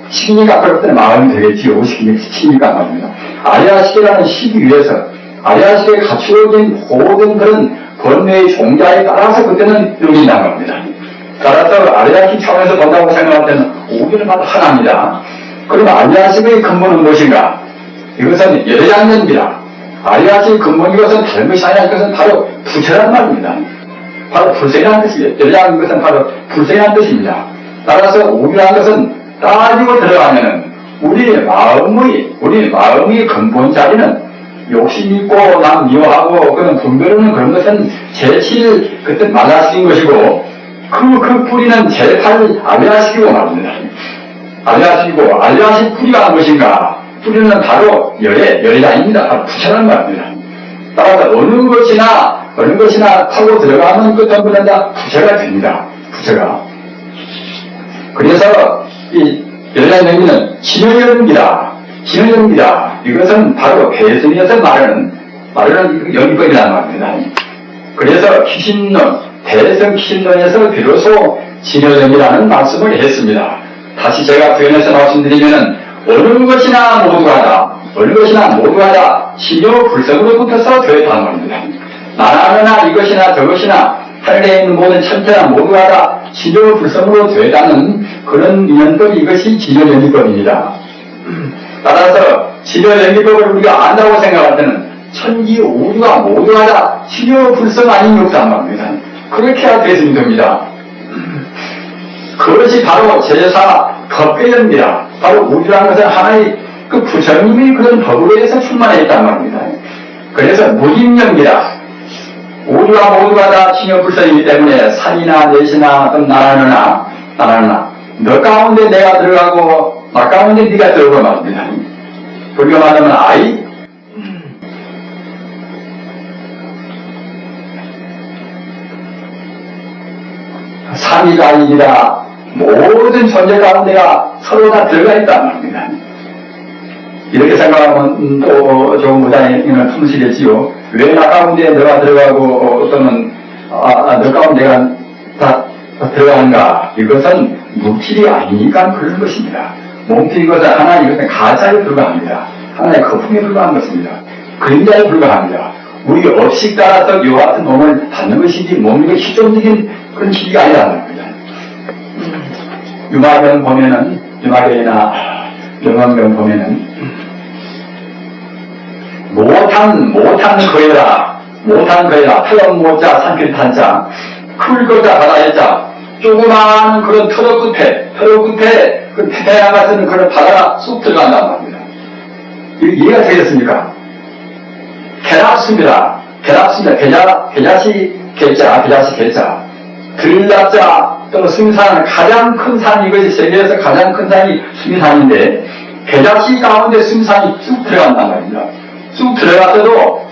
식이니까 그럴 마음이 되겠지요. 식이니까 말입니다. 아리아식이라는 식 위에서 아리아식에 갖추어진 모든 그런 번뇌의 종자에 따라서 그때는 이루어진다는 겁니다. 따라서 아리아식 차원에서 본다고 생각할 때는 우주는 바로 하나입니다. 그러면 아리아식의 근본은 무엇인가? 이것은 여자양면입니다. 아리아식의 근본 이것은 다른 것이 아니라 이것은 바로 부처란 말입니다. 바로 불생이라는 뜻이에요. 여자양 것은 바로 불생이라는 뜻입니다. 따라서 우주라는 것은 따지고 들어가면은 우리 마음의 근본 자리는 욕심 있고 남 미워하고 그런 분별하는 그런 것은 제7 그때 말라식인 것이고 그 뿌리는 제8 알레아식이고 말입니다. 알레아식이고 알레아식 뿌리가 무엇인가? 뿌리는 바로 열애자입니다. 바로 부처라는 말입니다. 따라서 어느 것이나 타고 들어가면 그 전부는 다 부처가 됩니다. 부처가. 그래서 이 열애자는 신효연기라. 이것은 바로 배선에서 말하는 연기법이라는 말입니다. 그래서 대성 키신론에서 비로소 신효연기라는 말씀을 했습니다. 다시 제가 표현해서 말씀드리면은 어느 것이나 모두가 다 신효 불성으로부터서 되었다는 말입니다. 나라나 이것이나 저것이나 하늘에 있는 모든 천체나 모두가 다 지저불성으로 되다는 그런 인연법, 이것이 지저연기법입니다. 따라서 지저연기법을 우리가 안다고 생각할 때는 천지 우주가 모두가 다 지저불성 아닌 욕단 말입니다. 그렇게 해야 되어야 됩니다. 그것이 바로 제사 법계입니다. 바로 우주라는 것은 하나의 그 부처님의 그런 법으로 해서 충만해 있단 말입니다. 그래서 무인명기라. 우주가 모두가 다 신여불성이기 때문에 산이나 넷이나 어떤 나라나 너 가운데 내가 들어가고 나 가운데 네가 들어가고 말입니다. 불교 말하면 아이 삼위가 아니라 모든 존재 가운데가 서로 다 들어가 있단 말입니다. 이렇게 생각하면 또 조금 무당에는 통시겠지요. 왜 나 가운데 너가 들어가고 또는 너 가운데 내가 다 들어가는가? 이것은 물질이 아니니까 그런 것입니다. 몸뚱이 것은 하나, 이것은 가짜에 불과합니다. 하나의 거품에 불과한 것입니다. 그림자에 불과합니다. 우리 업식 따라서 요 같은 몸을 받는 것이지 몸이 희종적인 그런 시기가 아니라는 겁니다. 유마경 보면은, 유마경이나 영왕경 보면은 못한 거에라 태연 모자 산길 탄자 클거자 바다의 자 조그마한 그런 터널 끝에 그 태양 같은 그런 바다가 쑥 들어간단 말입니다. 이해가 되겠습니까? 개랍습니다. 계자시 개자 들납자 또는 수미산 가장 큰 산이 이것이 세계에서 가장 큰 산이 수미산인데 계자시 가운데 수미산이 쑥 들어간단 말입니다. 쑥 들어갔어도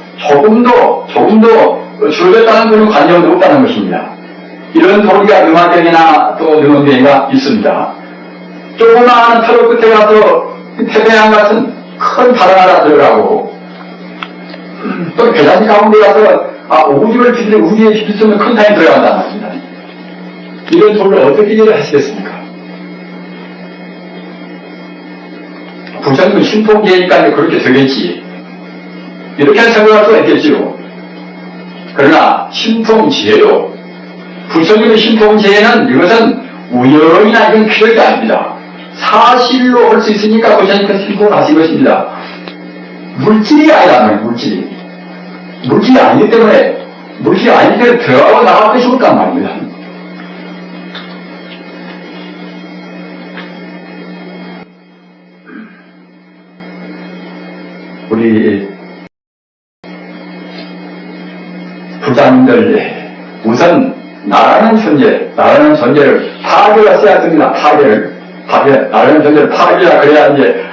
조금도 줄였다는 그런 관념이 없다는 것입니다. 이런 도리가 음악경이나 또 능엄경이가 있습니다. 조그마한 터널 끝에 가서 태평양 같은 큰 바다 하나 들어가고 또 계단지 가운데 가서 우주에 비칠 수 있는 큰 산이 들어간단 말입니다. 이런 도리를 어떻게 이해를 하시겠습니까? 부처님은 신통계니까 그렇게 되겠지. 이렇게 생각할 수가 있겠지요. 그러나 신통지혜요. 부처님의 신통지혜는 이것은 우연이나 이건 필요가 아닙니다. 사실로 할 수 있으니까 부처님께서 신통을 하신 것입니다. 물질이 아니라는 거예요. 물질이 아니기 때문에 들어가고 나갈 것이 없단 말입니다. 우리 부자님들 우선 나라는 존재를 파괴했어야 됩니다. 나라는 존재를 파괴해야 그래야 이제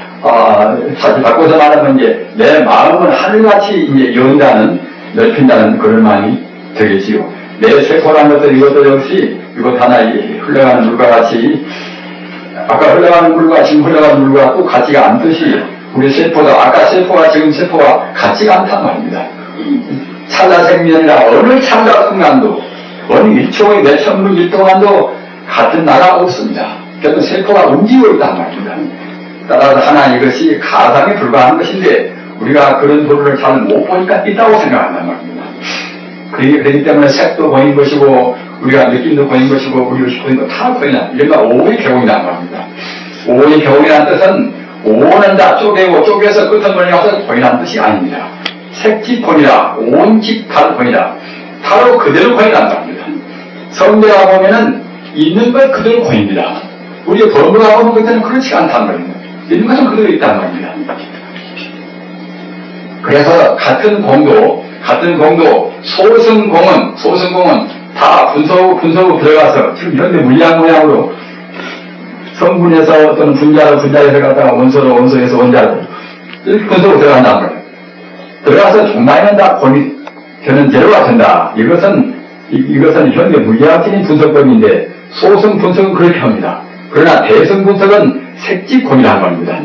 다시 바꿔서 말하면 이제 내 마음은 하늘같이 이제 넓힌다는 그런 마음이 되겠지요. 내 세포라는 것도 이것도 역시 이것 하나 흘러가는 물과 같이 아까 흘러가는 물과 지금 흘러가는 물과 또 같지가 않듯이 우리 세포도 아까 세포와 지금 세포가 같지가 않단 말입니다. 찰나 생명이나 어느 찰나 순간도 어느 1초의 몇천 분 1동안도 같은 나라 없습니다. 그래서 세포가 움직이고 있단 말입니다. 따라서 하나 이것이 가상에 불과한 것인데 우리가 그런 도를 잘 못 보니까 있다고 생각한단 말입니다. 그렇기 때문에 색도 보인 것이고 우리가 느낌도 보인 것이고 우리가 보인 거 다 보이나 이른바 오의 개공이란 말입니다. 오의 개공이라는 뜻은 오는 다 쪼개서 끝은 멀리가서 보이라는 뜻이 아닙니다. 색지본이라 온직탈본이라 바로 그대로 보이란 말입니다. 성대가 보면은 있는 것 그대로 보입니다. 우리가 범부가 보는 것들은 그렇지 않단 말입니다. 있는 것은 그대로 있단 말입니다. 그래서 같은 공도 소승공은 다 분석으로 들어가서 지금 현대 물리학 모양으로 성분에서 또는 분자에서 갖다가 원소에서 원자로 이렇게 분석으로 들어간단 말이에요. 들어가서 종말에는 다 되는 재료가 된다. 이것은 현대 물리학적인 분석법인데 소승 분석은 그렇게 합니다. 그러나 대승 분석은 색지권이라는 겁니다.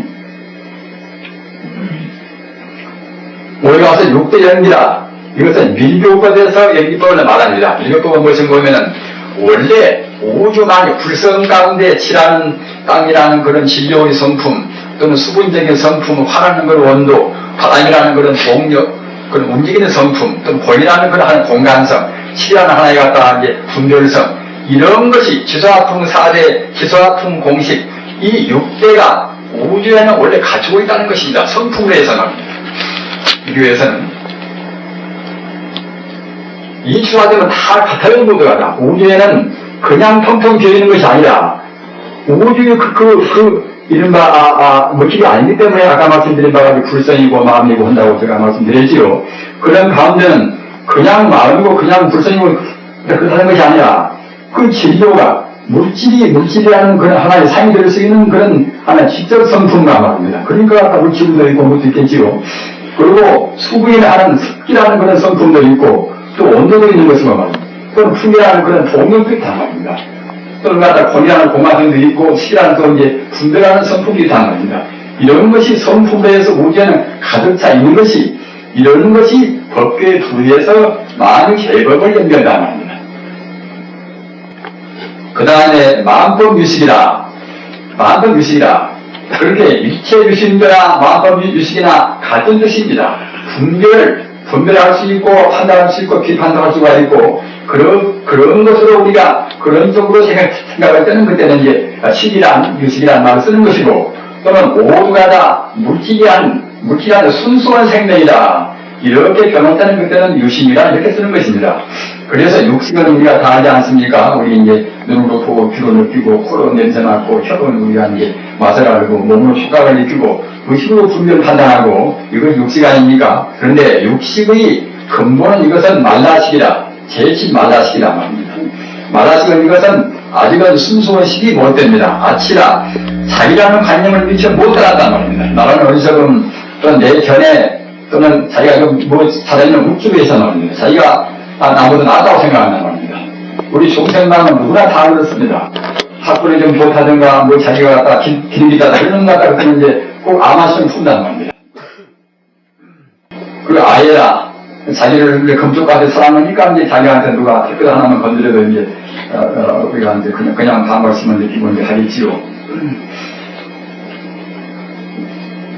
우리가 와서 6대 연기라 이것은 밀교법에서 연기법을 말합니다. 밀교법은 무엇인 보면은 원래 우주만이 불성 가운데 칠하는 땅이라는 그런 진료의 성품 또는 수분적인 성품, 화라는 걸 원도, 바람이라는 그런 동력, 그런 움직이는 성품, 또는 본이라는 그런 하나의 공간성, 실이라는 하나의 갖다가 이제 분별성, 이런 것이 기소화풍 4대, 기소화풍 공식, 이 6대가 우주에는 원래 가지고 있다는 것입니다. 성품에 의해서는. 우주에서는. 이 추가되면 다 같아요, 모두가 다. 우주에는 그냥 텅텅 비어있는 것이 아니라, 우주의 이른바, 물질이 아니기 때문에 아까 말씀드린 바가 불성이고 마음이고 한다고 제가 말씀드렸지요. 그런 가운데는 그냥 마음이고 그냥 불성이고 그렇다는 것이 아니라, 그 진료가 물질이라는 그런 하나의 상이 될 수 있는 그런 하나의 직접 성품과 말입니다. 그러니까 아까 우리 지구도 있고 것도 있겠지요. 그리고 수분이나 하는 습기라는 그런 성품도 있고, 또 온도도 있는 것이고 말입니다. 또는 풍이라는 그런 동력도 있단 말입니다. 또는 권이라는 공화성도 있고, 시라는 또 이제 분별하는 성품이 있단 말입니다. 이런 것이 성품에서 우주에는 가득 차 있는 것이, 이런 것이 법궤에 부여해서 많은 계법을 연결한단 말입니다. 그 다음에 마음법 유식이라. 마음법 유식이라. 그렇게 일체 유식이나 마음법 유식이나 같은 뜻입니다. 분별할 수 있고, 판단할 수 있고, 비판할 수가 있고, 그런 것으로 우리가 그런 쪽으로 생각할 때는 그때는 이제 식이란, 유식이란 말을 쓰는 것이고, 또는 모두가 다 물질이란 순수한 생명이다. 이렇게 변할 때는 그때는 유식이라 이렇게 쓰는 것입니다. 그래서 육식은 우리가 다 하지 않습니까? 우리 이제 눈으로 보고, 귀로 느끼고, 코로 냄새 맡고, 혀로 우리가 이제 맛을 알고, 몸으로 촉각을 느끼고, 의식으로 분별 판단하고, 이건 육식 아닙니까? 그런데 육식의 근본은 이것은 말라식이라, 제칠 말라식이라 말입니다. 말라식은 이것은 아직은 순수한 식이 못 됩니다. 아치라, 자기라는 관념을 미처 못 따랐단 말입니다. 나라는 어리석음, 또는 내 견해, 또는 자기가 살아있는 우주에서 말입니다. 자기가 나보다 낫다고 생각한단 말입니다. 우리 중생마음은 누구나 다 그렇습니다. 학군을 좀 좋다든가, 자기가 갖다 길이 가다 이런 것 갖다 그러면 이제 꼭 아마시면 푼단 말입니다. 그리고 아예라, 자기를 금쪽같이 사랑하니까 이제 자기한테 누가 댓글 하나만 건드려도 이제, 우리가 이제 그냥 반갑으면 이제 기본이 하겠지요.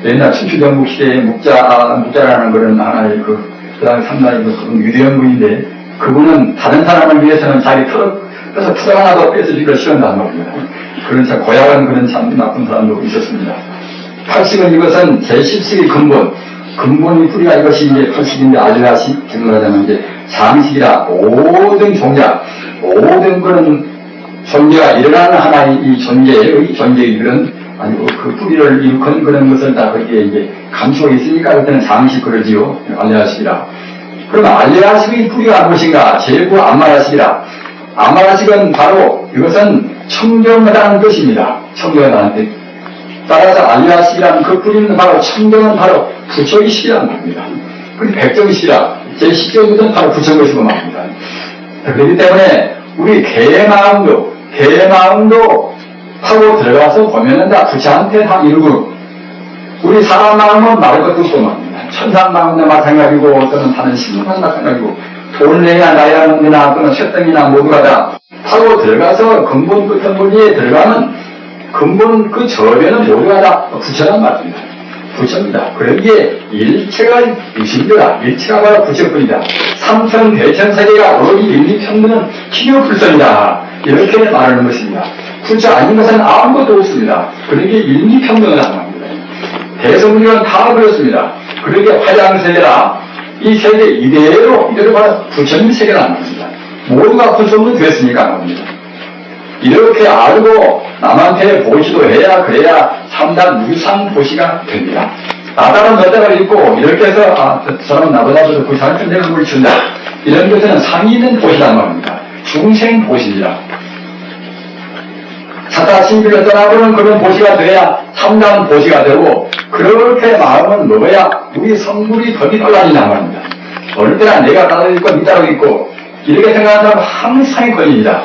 옛날 춘추전국 시대에 묵자라는 그런 하나의 그 다음에 상당히 그런 위대한 분인데, 그분은 다른 사람을 위해서는 자기 그래서 푸덕 하나도 뺏어주기가 싫었단 말입니다. 그런 참 고약한 그런 참 나쁜 사람도 있었습니다. 팔식은 이것은 제10식의 근본이 뿌리가 이것이 이제 팔식인데 아주라식, 지금 하자면 이제 장식이라 모든 그런 존재가 일어나는 하나의 이 존재의 그런 아니고 그 뿌리를 일컫는 그런 것을 다 거기에 이제 감추고 있으니까 그때는 장식 그러지요. 알레아식이라. 그러면 알레아식의 뿌리가 무엇인가? 제일구 암마라식이라. 암마라식은 바로 이것은 청정하다는 뜻입니다. 청정하다는 뜻. 따라서 알레아식이라는 그 뿌리는 바로 청정은 바로 부처의 식이란 말입니다. 그리고 백정식이라. 제10정은 바로 부처의 것이고 말입니다. 그렇기 때문에 우리 개의 마음도 하고 들어가서 보면은 다 부처한테 다 이루고, 우리 사람 마음은 말할 것도 없고 말입니다. 천상 마음도 마찬가지고, 또는 다른 신문은 마찬가지고, 돈내나 나야나 또는 쇠덩이나 모두가 다 하고 들어가서 근본 그 견본리에 들어가면 근본 그 저변은 모두가 다 부처란 말입니다. 부처입니다. 그러기에 일체가 유신이다. 일체가 바로 부처뿐이다. 삼천 대천세계가 어디 일리평등은 기묘불성이다. 이렇게 말하는 것입니다. 부처 아닌 것은 아무것도 없습니다. 그러기에 일리평등을 하는 겁니다. 대성문이는 다 그렇습니다. 그러기에 화양세계라, 이 세계 이대로 바로 부처님 세계라는 겁니다. 모두가 부처님 됐으니까 합니다. 이렇게 알고 남한테 보시도 해야 그래야 참단 유상보시가 됩니다. 나다른 너다가 있고 이렇게 해서 저 사람은 나보다도 그 사람한테 내가 물 준다. 이런 것은 상이 있는 보시란 말입니다. 중생보시입니다. 자타 신비를 떠나보는 그런 보시가 돼야 참다운 보시가 되고, 그렇게 마음은 먹어야 우리 성불이 덤이 떨어진단 말입니다. 어느 때나 내가 따로 있고 니 따로 있고 이렇게 생각한다면 항상 걸립니다.